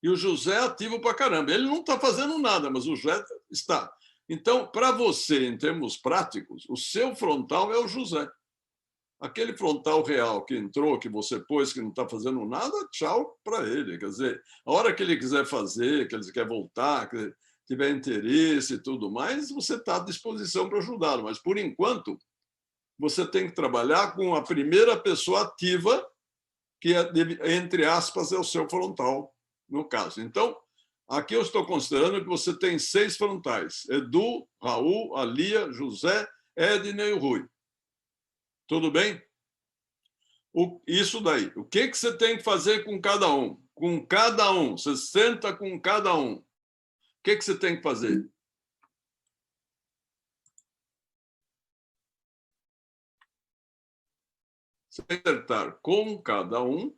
Speaker 3: e o José é ativo para caramba. Ele não está fazendo nada, mas o José está. Então, para você, em termos práticos, o seu frontal é o José. Aquele frontal real que entrou, que você pôs, que não está fazendo nada, tchau para ele. Quer dizer, a hora que ele quiser fazer, que ele quer voltar, que tiver interesse e tudo mais, você está à disposição para ajudá-lo. Mas, por enquanto, você tem que trabalhar com a primeira pessoa ativa, que, entre aspas, é o seu frontal, no caso. Então, aqui eu estou considerando que você tem 6 frontais: Edu, Raul, a Lia, José, Edna e o Rui. Tudo bem? Isso daí. O que você tem que fazer com cada um? Com cada um. Você senta com cada um. O que você tem que fazer? Você tem que acertar com cada um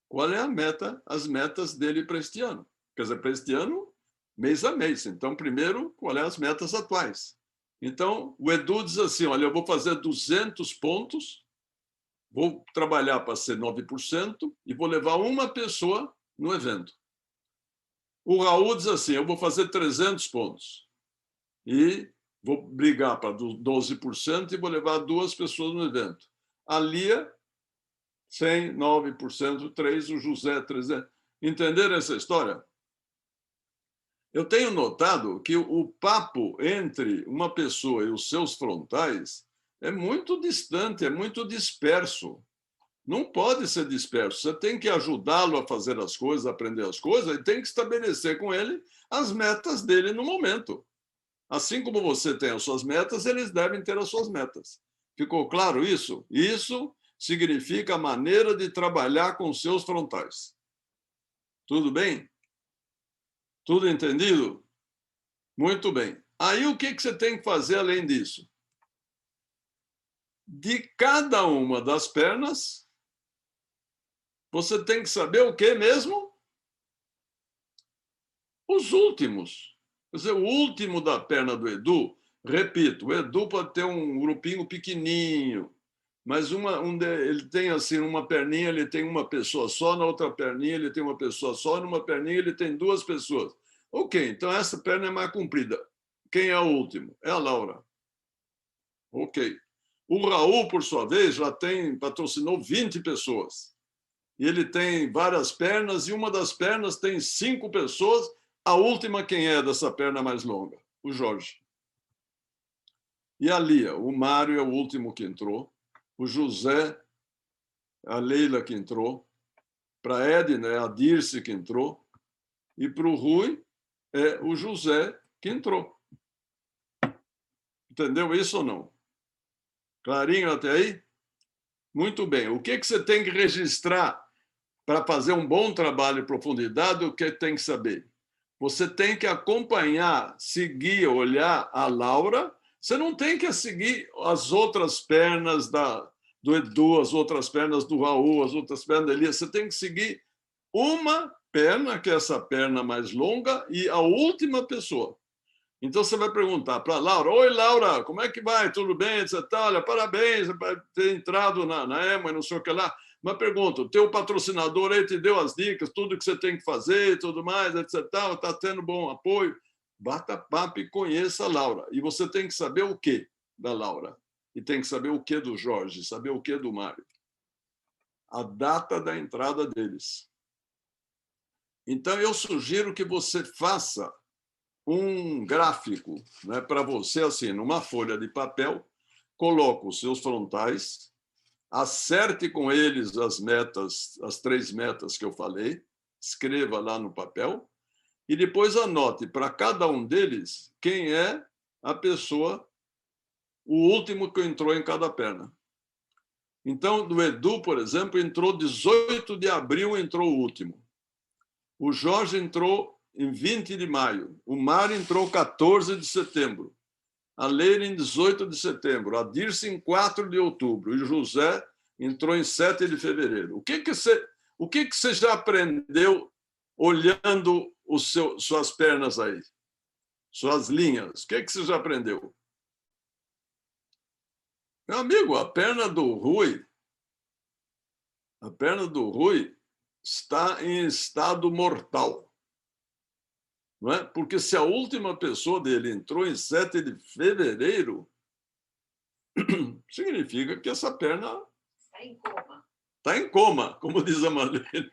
Speaker 3: qual é a meta, as metas dele para este ano. Quer dizer, para este ano, mês a mês. Então, primeiro, qual é as metas atuais? Então, o Edu diz assim, olha, eu vou fazer 200 pontos, vou trabalhar para ser 9% e vou levar uma pessoa no evento. O Raul diz assim, eu vou fazer 300 pontos e vou brigar para 12% e vou levar 2 pessoas no evento. A Lia, 100, 9%, 3, o José, 300. Entenderam essa história? Eu tenho notado que o papo entre uma pessoa e os seus frontais é muito distante, é muito disperso. Não pode ser disperso. Você tem que ajudá-lo a fazer as coisas, a aprender as coisas, e tem que estabelecer com ele as metas dele no momento. Assim como você tem as suas metas, eles devem ter as suas metas. Ficou claro isso? Isso significa a maneira de trabalhar com seus frontais. Tudo bem? Tudo entendido? Muito bem. Aí o que você tem que fazer além disso? De cada uma das pernas, você tem que saber o que mesmo? Os últimos. Quer dizer, o último da perna do Edu, repito, o Edu pode ter um grupinho pequenininho, mas ele tem assim uma perninha, ele tem uma pessoa só, na outra perninha ele tem uma pessoa só, numa perninha ele tem duas pessoas. Ok, então essa perna é mais comprida. Quem é o último? É a Laura. Ok. O Raul, por sua vez, patrocinou 20 pessoas. E ele tem várias pernas, e uma das pernas tem 5 pessoas. A última, quem é dessa perna mais longa? O Jorge. E a Lia, o Mário é o último que entrou. O José, a Leila que entrou. Para a Edna, é a Dirce que entrou. E para o Rui, é o José que entrou. Entendeu isso ou não? Clarinho até aí? Muito bem. O que você tem que registrar para fazer um bom trabalho em profundidade? O que tem que saber? Você tem que acompanhar, seguir, olhar a Laura. Você não tem que seguir as outras pernas do Edu, as outras pernas do Raul, as outras pernas da Elia. Você tem que seguir uma perna, que é essa perna mais longa, e a última pessoa. Então, você vai perguntar para a Laura: oi, Laura, como é que vai? Tudo bem? Você tá? Olha, parabéns por ter entrado na EMA, não sei o que lá. Mas pergunta: o teu patrocinador aí te deu as dicas, tudo que você tem que fazer e tudo mais, etc. Está tendo bom apoio? Bata papo e conheça a Laura. E você tem que saber o quê da Laura? E tem que saber o quê do Jorge, saber o quê do Mário. A data da entrada deles. Então, eu sugiro que você faça um gráfico, né, para você, assim, numa folha de papel, coloque os seus frontais, acerte com eles as metas, as 3 metas que eu falei, escreva lá no papel, e depois anote para cada um deles quem é a pessoa, o último que entrou em cada perna. Então, do Edu, por exemplo, entrou 18 de abril, entrou o último. O Jorge entrou em 20 de maio. O Mário entrou 14 de setembro. A Leila em 18 de setembro. A Dirce em 4 de outubro. E o José entrou em 7 de fevereiro. O que você já aprendeu olhando suas pernas aí? Suas linhas. O que você já aprendeu? Meu amigo, a perna do Rui está em estado mortal. Não é? Porque se a última pessoa dele entrou em 7 de fevereiro, significa que essa perna
Speaker 4: está em coma.
Speaker 3: Está em coma, como diz a Marlene.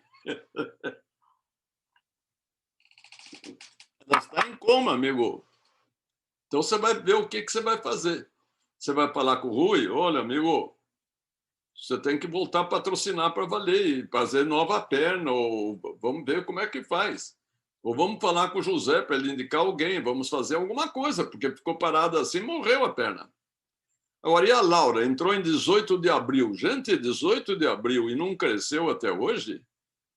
Speaker 3: Ela está em coma, amigo. Então você vai ver o que você vai fazer. Você vai falar com o Rui: olha, amigo, você tem que voltar a patrocinar para valer e fazer nova perna, ou vamos ver como é que faz. Ou vamos falar com o José para ele indicar alguém, vamos fazer alguma coisa, porque ficou parada assim, morreu a perna. Agora, e a Laura? Entrou em 18 de abril. Gente, 18 de abril e não cresceu até hoje?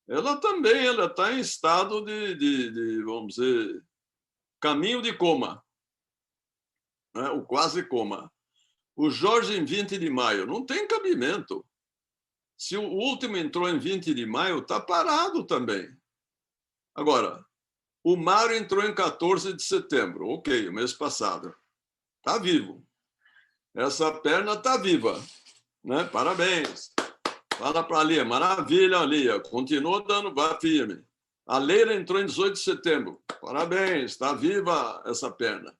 Speaker 3: Ela também está em estado de, vamos dizer, caminho de coma, né? O quase coma. O Jorge em 20 de maio. Não tem cabimento. Se o último entrou em 20 de maio, está parado também. Agora, o Mário entrou em 14 de setembro. Ok, o mês passado. Está vivo. Essa perna está viva. Né? Parabéns. Fala para a Lia. Maravilha, Lia. Continua dando, vai firme. A Leila entrou em 18 de setembro. Parabéns, está viva essa perna.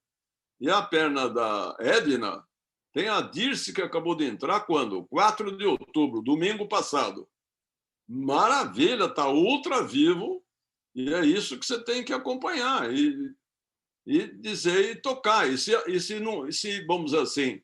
Speaker 3: E a perna da Edna, tem a Dirce que acabou de entrar quando? 4 de outubro, domingo passado. Maravilha, está ultra vivo. E é isso que você tem que acompanhar e dizer e tocar. E se vamos dizer assim,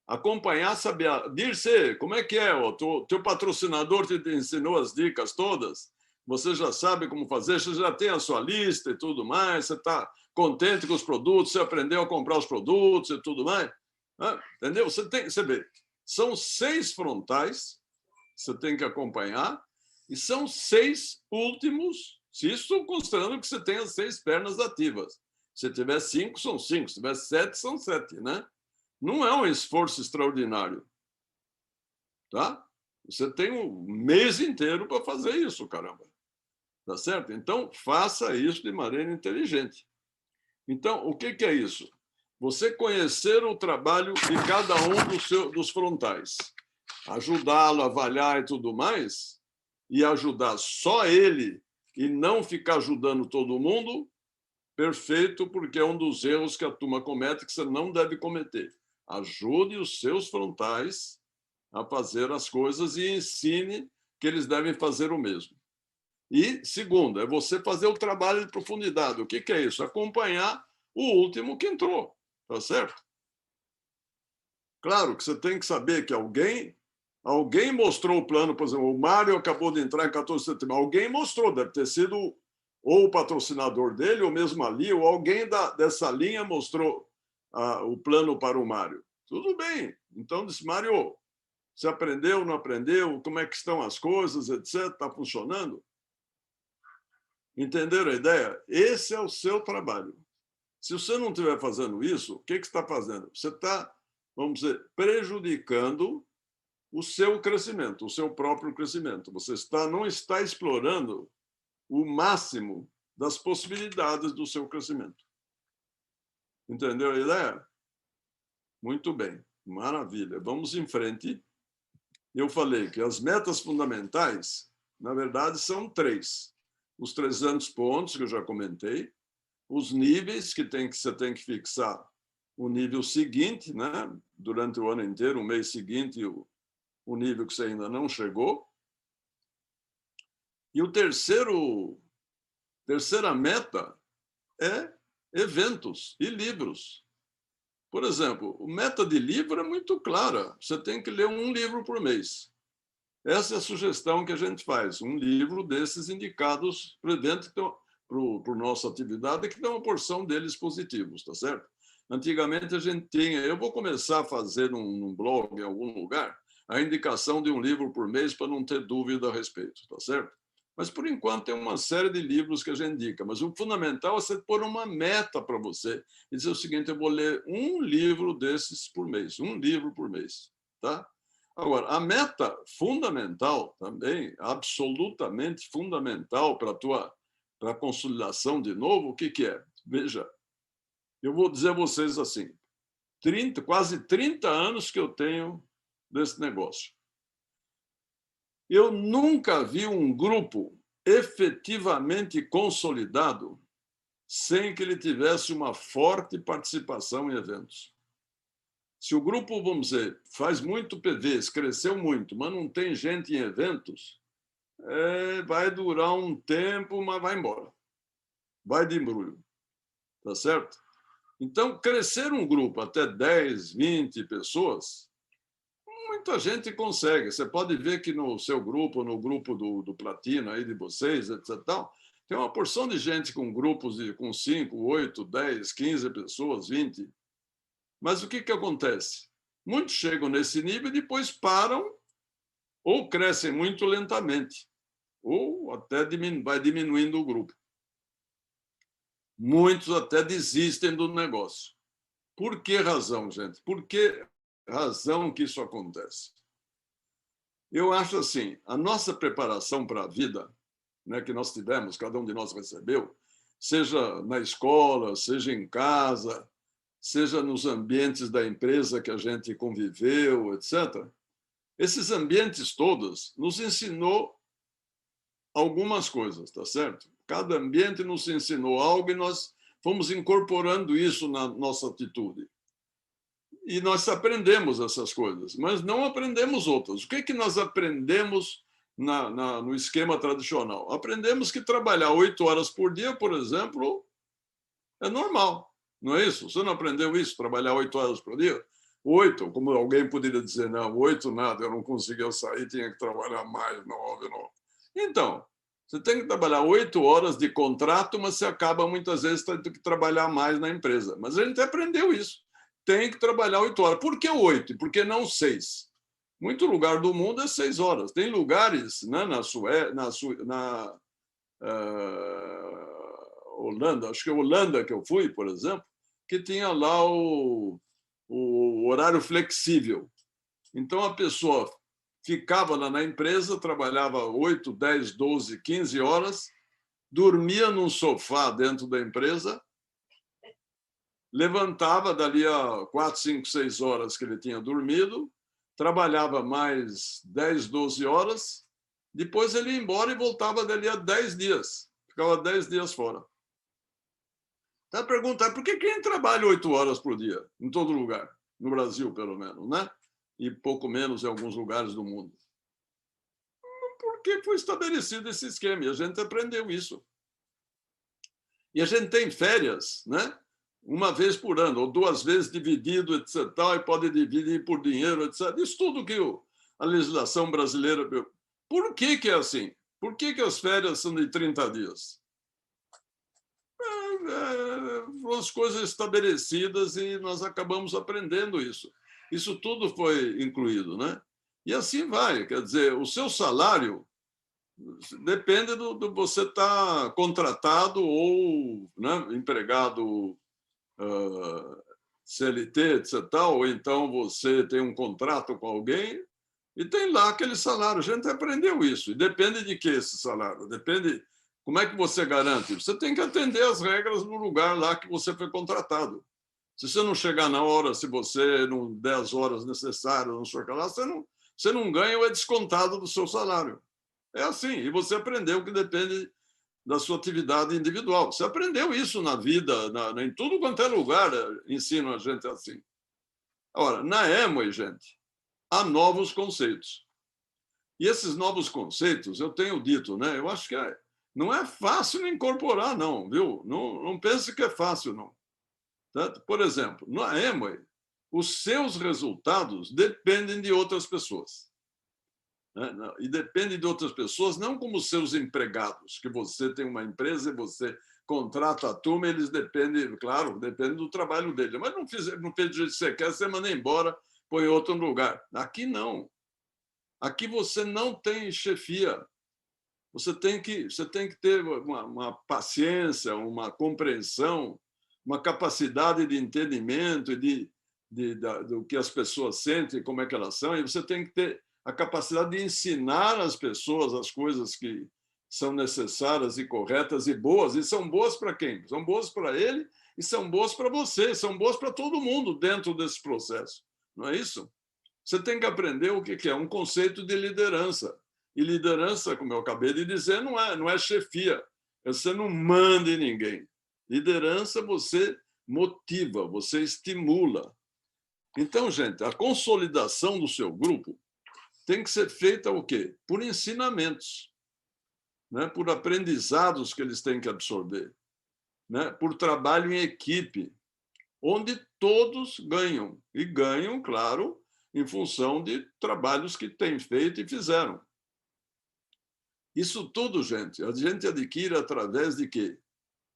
Speaker 3: acompanhar, saber. Dirce, como é que é? O teu patrocinador te ensinou as dicas todas? Você já sabe como fazer, você já tem a sua lista e tudo mais, você está contente com os produtos, você aprendeu a comprar os produtos e tudo mais. Entendeu? Você vê, são 6 frontais, você tem que acompanhar, e são 6 últimos Se isso considerando que você tenha 6 pernas ativas. Se tiver 5, são 5. Se tiver 7, são 7, né? Não é um esforço extraordinário. Tá? Você tem um mês inteiro para fazer isso, caramba. Tá certo? Então, faça isso de maneira inteligente. Então, o que é isso? Você conhecer o trabalho de cada um dos frontais, ajudá-lo, avaliar e tudo mais, e ajudar só ele e não ficar ajudando todo mundo, perfeito, porque é um dos erros que a turma comete que você não deve cometer. Ajude os seus frontais a fazer as coisas e ensine que eles devem fazer o mesmo. E, segundo, é você fazer o trabalho de profundidade. O que é isso? Acompanhar o último que entrou, tá certo? Claro que você tem que saber que alguém mostrou o plano, por exemplo, o Mário acabou de entrar em 14 de setembro, alguém mostrou, deve ter sido ou o patrocinador dele, ou mesmo ali, ou alguém dessa linha mostrou o plano para o Mário. Tudo bem. Então, disse, Mário, você aprendeu, não aprendeu? Como é que estão as coisas, etc. Está funcionando? Entenderam a ideia? Esse é o seu trabalho. Se você não estiver fazendo isso, o que você está fazendo? Você está, vamos dizer, prejudicando o seu crescimento, o seu próprio crescimento. Você não está explorando o máximo das possibilidades do seu crescimento. Entendeu a ideia? Muito bem, maravilha. Vamos em frente. Eu falei que as metas fundamentais, na verdade, são 3. Os 300 pontos, que eu já comentei, os níveis que você tem que fixar o nível seguinte, né? Durante o ano inteiro, o mês seguinte, o nível que você ainda não chegou. E o terceira meta é eventos e livros. Por exemplo, a meta de livro é muito clara. Você tem que ler um livro por mês. Essa é a sugestão que a gente faz. Um livro desses indicados para nossa atividade, que dá uma porção deles positivos, tá certo? Antigamente a gente tinha... Eu vou começar a fazer num blog, em algum lugar, a indicação de um livro por mês para não ter dúvida a respeito, tá certo? Mas, por enquanto, tem uma série de livros que a gente indica. Mas o fundamental é você pôr uma meta para você e dizer o seguinte, eu vou ler um livro desses por mês, um livro por mês. Tá? Agora, a meta fundamental também, absolutamente fundamental para a consolidação de novo, o que é? Veja, eu vou dizer a vocês assim, quase 30 anos que eu tenho desse negócio. Eu nunca vi um grupo efetivamente consolidado sem que ele tivesse uma forte participação em eventos. Se o grupo, vamos dizer, faz muito PVs, cresceu muito, mas não tem gente em eventos, vai durar um tempo, mas vai embora. Vai de embrulho. Tá certo? Então, crescer um grupo até 10, 20 pessoas... Muita gente consegue. Você pode ver que no seu grupo, no grupo do Platino, aí de vocês, etc. Tem uma porção de gente com grupos com 5, 8, 10, 15 pessoas, 20. Mas o que acontece? Muitos chegam nesse nível e depois param ou crescem muito lentamente, ou até vai diminuindo o grupo. Muitos até desistem do negócio. Por que razão, gente? Por que razão que isso acontece? Eu acho assim, a nossa preparação para a vida, né, que nós tivemos, cada um de nós recebeu, seja na escola, seja em casa, seja nos ambientes da empresa que a gente conviveu, etc. Esses ambientes todos nos ensinou algumas coisas, tá certo? Cada ambiente nos ensinou algo e nós fomos incorporando isso na nossa atitude. E nós aprendemos essas coisas, mas não aprendemos outras. O que nós aprendemos no esquema tradicional? Aprendemos que trabalhar 8 horas por dia, por exemplo, é normal, não é isso? Você não aprendeu isso, trabalhar 8 horas por dia? 8, como alguém poderia dizer, não, 8 nada, eu não conseguia sair, tinha que trabalhar mais, 9, não. Então, você tem que trabalhar 8 horas de contrato, mas você acaba muitas vezes tendo que trabalhar mais na empresa. Mas a gente aprendeu isso. Tem que trabalhar 8 horas. Por que 8? Por que não 6? Muito lugar do mundo é 6 horas. Tem lugares, né, Holanda, acho que é Holanda que eu fui, por exemplo, que tinha lá o horário flexível. Então, a pessoa ficava lá na empresa, trabalhava 8, 10, 12, 15 horas, dormia num sofá dentro da empresa, levantava dali a 4, 5, 6 horas que ele tinha dormido, trabalhava mais 10, 12 horas, depois ele ia embora e voltava dali a 10 dias. Ficava 10 dias fora. Então, a pergunta é por que quem trabalha 8 horas por dia, em todo lugar, no Brasil, pelo menos, né? E pouco menos em alguns lugares do mundo? Porque foi estabelecido esse esquema e a gente aprendeu isso. E a gente tem férias, né? Uma vez por ano, ou 2 vezes dividido, etc. E pode dividir por dinheiro, etc. Isso tudo que a legislação brasileira... Por que é assim? Por que as férias são de 30 dias? As coisas estabelecidas e nós acabamos aprendendo isso. Isso tudo foi incluído, né? E assim vai. Quer dizer, o seu salário depende do você estar contratado ou, né, empregado CLT, etc. Ou então você tem um contrato com alguém e tem lá aquele salário. A gente aprendeu isso. E depende de que esse salário? Depende como é que você garante. Você tem que atender as regras no lugar lá que você foi contratado. Se você não chegar na hora, se você não der as horas necessárias, não chegar lá, você não ganha ou é descontado do seu salário. É assim. E você aprendeu que depende da sua atividade individual. Você aprendeu isso na vida, em tudo quanto é lugar, ensina a gente assim. Ora, na Amway, gente, há novos conceitos. E esses novos conceitos, eu tenho dito, né? Eu acho que não é fácil incorporar, não, viu? Não pense que é fácil, não. Por exemplo, na Amway, os seus resultados dependem de outras pessoas. E depende de outras pessoas, não como seus empregados, que você tem uma empresa e você contrata a turma, eles dependem, claro, depende do trabalho dele. Mas não fez do jeito que você quer, você manda embora, põe outro no lugar. Aqui não. Aqui você não tem chefia. Você tem que ter uma paciência, uma compreensão, uma capacidade de entendimento do que as pessoas sentem, como é que elas são, e você tem que ter a capacidade de ensinar às pessoas as coisas que são necessárias e corretas e boas. E são boas para quem? São boas para ele e são boas para você, são boas para todo mundo dentro desse processo. Não é isso? Você tem que aprender o que é um conceito de liderança. E liderança, como eu acabei de dizer, não é chefia. Você não manda em ninguém. Liderança você motiva, você estimula. Então, gente, a consolidação do seu grupo tem que ser feita o quê? Por ensinamentos, né? Por aprendizados que eles têm que absorver, né? Por trabalho em equipe, onde todos ganham. E ganham, claro, em função de trabalhos que têm feito e fizeram. Isso tudo, gente, a gente adquire através de quê?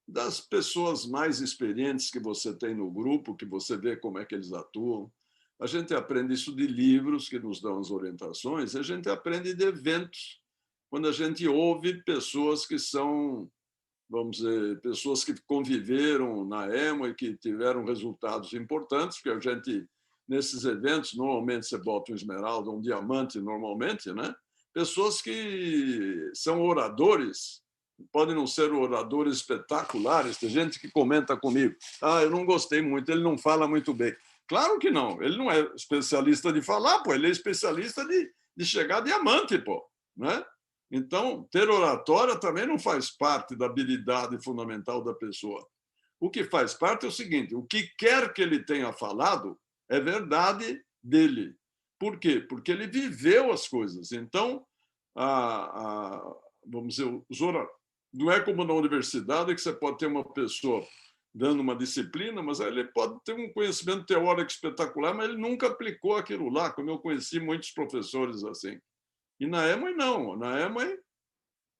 Speaker 3: Das pessoas mais experientes que você tem no grupo, que você vê como é que eles atuam. A gente aprende isso de livros que nos dão as orientações, a gente aprende de eventos, quando a gente ouve pessoas que são, vamos dizer, pessoas que conviveram na Amway e que tiveram resultados importantes, porque a gente, nesses eventos, normalmente você bota um esmeralda, um diamante, normalmente, né? Pessoas que são oradores, podem não ser oradores espetaculares, tem gente que comenta comigo, eu não gostei muito, ele não fala muito bem. Claro que não, ele não é especialista de falar, pô, ele é especialista de chegar a diamante, pô, né? Então, ter oratória também não faz parte da habilidade fundamental da pessoa. O que faz parte é o seguinte, o que quer que ele tenha falado é verdade dele. Por quê? Porque ele viveu as coisas. Então, vamos dizer, não é como na universidade que você pode ter uma pessoa dando uma disciplina, mas ele pode ter um conhecimento teórico espetacular, mas ele nunca aplicou aquilo lá, como eu conheci muitos professores assim. E na Amway, não. Na Amway,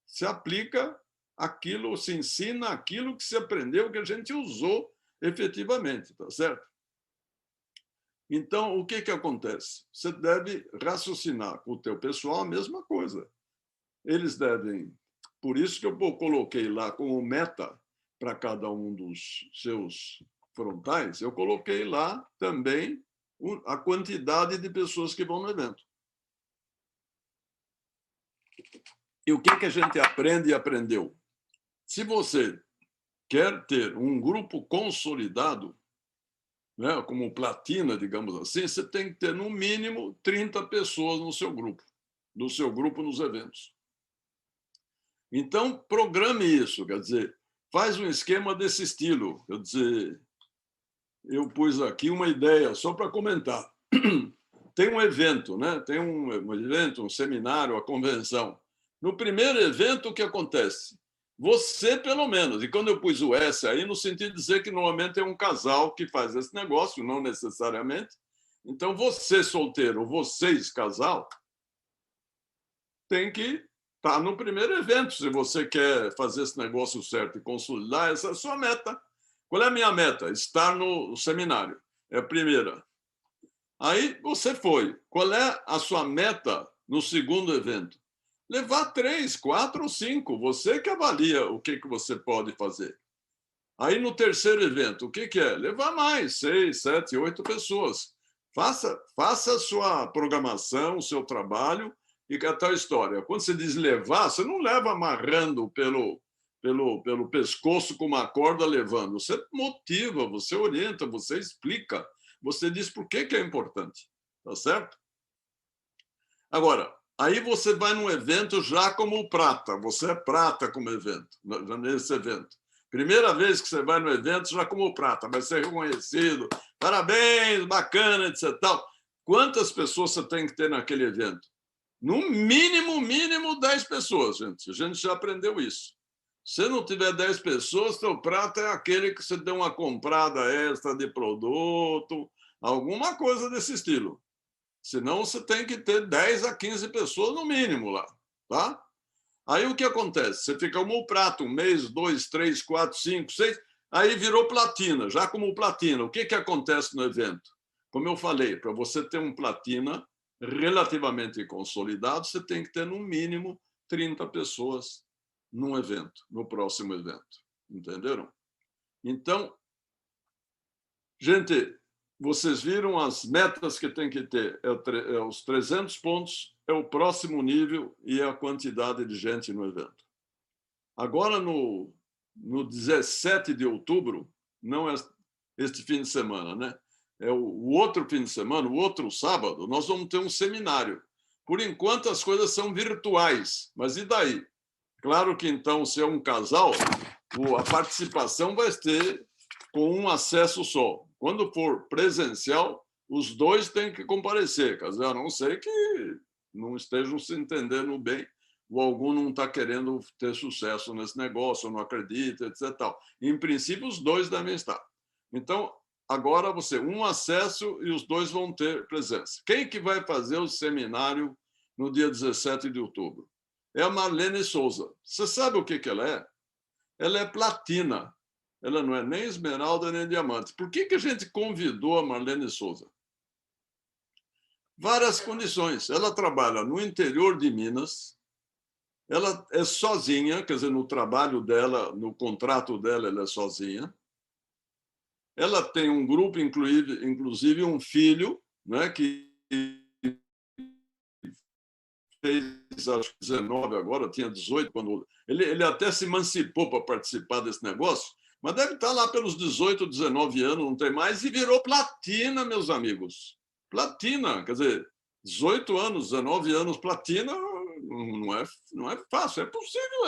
Speaker 3: se aplica aquilo, se ensina aquilo que se aprendeu, que a gente usou efetivamente, tá certo? Então, o que acontece? Você deve raciocinar com o teu pessoal a mesma coisa. Eles devem Por isso que eu coloquei lá como meta para cada um dos seus frontais, eu coloquei lá também a quantidade de pessoas que vão no evento. E o que a gente aprende e aprendeu? Se você quer ter um grupo consolidado, né, como platina, digamos assim, você tem que ter, no mínimo, 30 pessoas no seu grupo, nos eventos. Então, programe isso, quer dizer, faz um esquema desse estilo. Quer dizer, eu pus aqui uma ideia, só para comentar. Tem um evento, né? Tem um evento, um seminário, a convenção. No primeiro evento, o que acontece? Você, pelo menos, e quando eu pus o S aí, no sentido de dizer que normalmente é um casal que faz esse negócio, não necessariamente. Então, você solteiro, ou vocês casal, tem que estar no primeiro evento, se você quer fazer esse negócio certo e consolidar, essa é a sua meta. Qual é a minha meta? Estar no seminário. É a primeira. Aí você foi. Qual é a sua meta no segundo evento? Levar 3, 4 ou 5. Você que avalia o que você pode fazer. Aí no terceiro evento, o que é? Levar mais 6, 7, 8 pessoas. Faça a sua programação, o seu trabalho e que a tal história. Quando você diz levar, você não leva amarrando pelo pescoço com uma corda levando. Você motiva, você orienta, você explica. Você diz por que é importante. Tá certo? Agora, aí você vai num evento já como prata. Você é prata como evento, nesse evento. Primeira vez que você vai no evento já como prata, vai ser reconhecido. Parabéns, bacana, etc. Tal. Quantas pessoas você tem que ter naquele evento? No mínimo 10 pessoas, gente. A gente já aprendeu isso. Se não tiver 10 pessoas, seu prato é aquele que você deu uma comprada extra de produto, alguma coisa desse estilo. Senão, você tem que ter 10 a 15 pessoas no mínimo lá, tá? Aí o que acontece? Você fica como prato, 1 mês, 2, 3, 4, 5, 6, aí virou platina, já como platina. O que acontece no evento? Como eu falei, para você ter um platina relativamente consolidado, você tem que ter no mínimo 30 pessoas num evento, no próximo evento. Entenderam? Então, gente, vocês viram as metas que tem que ter. É os 300 pontos, é o próximo nível e a quantidade de gente no evento. Agora, no 17 de outubro, não é este fim de semana, né? É o outro fim de semana, o outro sábado, nós vamos ter um seminário. Por enquanto, as coisas são virtuais, mas e daí? Claro que, então, se é um casal, a participação vai ter com um acesso só. Quando for presencial, os dois têm que comparecer, quer dizer, a não ser que não estejam se entendendo bem, ou algum não está querendo ter sucesso nesse negócio, ou não acredita, etc. Em princípio, os dois devem estar. Então, agora você, um acesso e os dois vão ter presença. Quem que vai fazer o seminário no dia 17 de outubro? É a Marlene Souza. Você sabe o que ela é? Ela é platina. Ela não é nem esmeralda nem diamante. Por que a gente convidou a Marlene Souza? Várias condições. Ela trabalha no interior de Minas, ela é sozinha, quer dizer, no trabalho dela, no contrato dela, ela é sozinha. Ela tem um grupo, inclusive um filho, né, que fez, acho que 19 agora, tinha 18, quando ele até se emancipou para participar desse negócio, mas deve estar lá pelos 18, 19 anos, não tem mais, e virou platina, meus amigos. Platina, quer dizer, 18 anos, 19 anos, platina, não é fácil, é possível,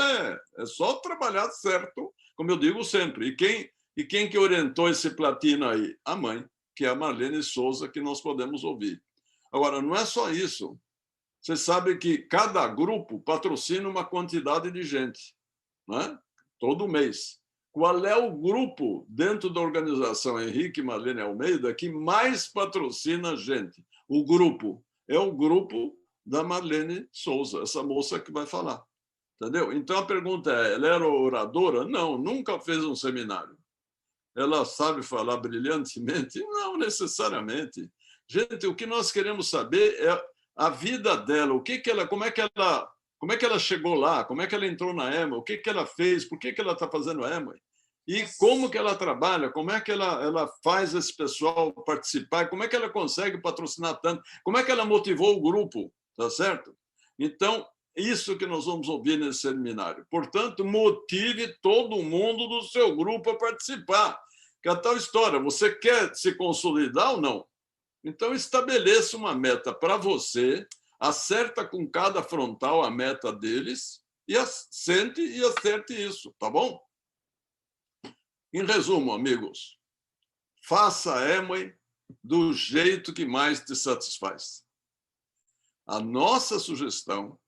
Speaker 3: é só trabalhar certo, como eu digo sempre. E quem que orientou esse platina aí? A mãe, que é a Marlene Souza, que nós podemos ouvir. Agora, não é só isso. Você sabe que cada grupo patrocina uma quantidade de gente, né? Todo mês. Qual é o grupo dentro da organização Henrique Marlene Almeida que mais patrocina gente? O grupo é o grupo da Marlene Souza, essa moça que vai falar. Entendeu? Então a pergunta é: ela era oradora? Não, nunca fez um seminário. Ela sabe falar brilhantemente? Não necessariamente. Gente, o que nós queremos saber é a vida dela, como é que ela Como é que ela chegou lá? Como é que ela entrou na Amway? O que que ela fez? Por que que ela está fazendo a Amway? E como que ela trabalha? Como é que ela faz esse pessoal participar? Como é que ela consegue patrocinar tanto? Como é que ela motivou o grupo? Tá certo? Então, isso que nós vamos ouvir nesse seminário. Portanto, motive todo mundo do seu grupo a participar. Que é a tal história, você quer se consolidar ou não? Então, estabeleça uma meta para você, acerta com cada frontal a meta deles e acerte isso, tá bom? Em resumo, amigos, faça a Amway do jeito que mais te satisfaz. A nossa sugestão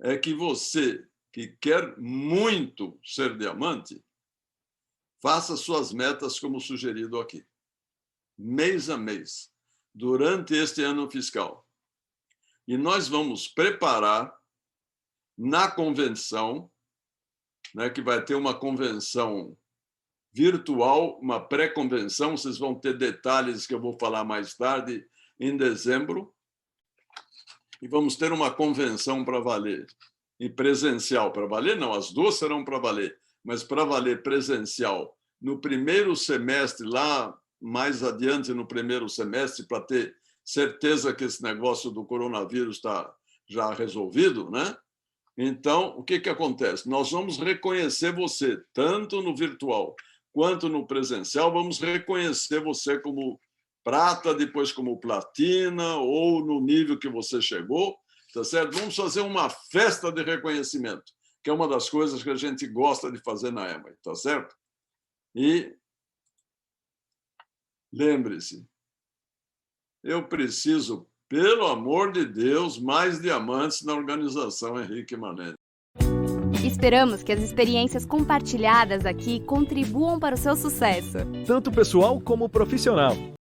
Speaker 3: é que você, que quer muito ser diamante, faça suas metas como sugerido aqui, mês a mês, durante este ano fiscal. E nós vamos preparar na convenção, né, que vai ter uma convenção virtual, uma pré-convenção, vocês vão ter detalhes que eu vou falar mais tarde, em dezembro, e vamos ter uma convenção para valer, e presencial para valer, não, as duas serão para valer, mas para valer presencial no primeiro semestre, lá mais adiante no primeiro semestre, para ter certeza que esse negócio do coronavírus está já resolvido, né? Então, o que que acontece? Nós vamos reconhecer você, tanto no virtual quanto no presencial, vamos reconhecer você como prata, depois como platina, ou no nível que você chegou, tá certo? Vamos fazer uma festa de reconhecimento, que é uma das coisas que a gente gosta de fazer na Amway, tá certo? E lembre-se, eu preciso, pelo amor de Deus, mais diamantes na organização Henrique Manente.
Speaker 2: Esperamos que as experiências compartilhadas aqui contribuam para o seu sucesso.
Speaker 1: Tanto pessoal como profissional.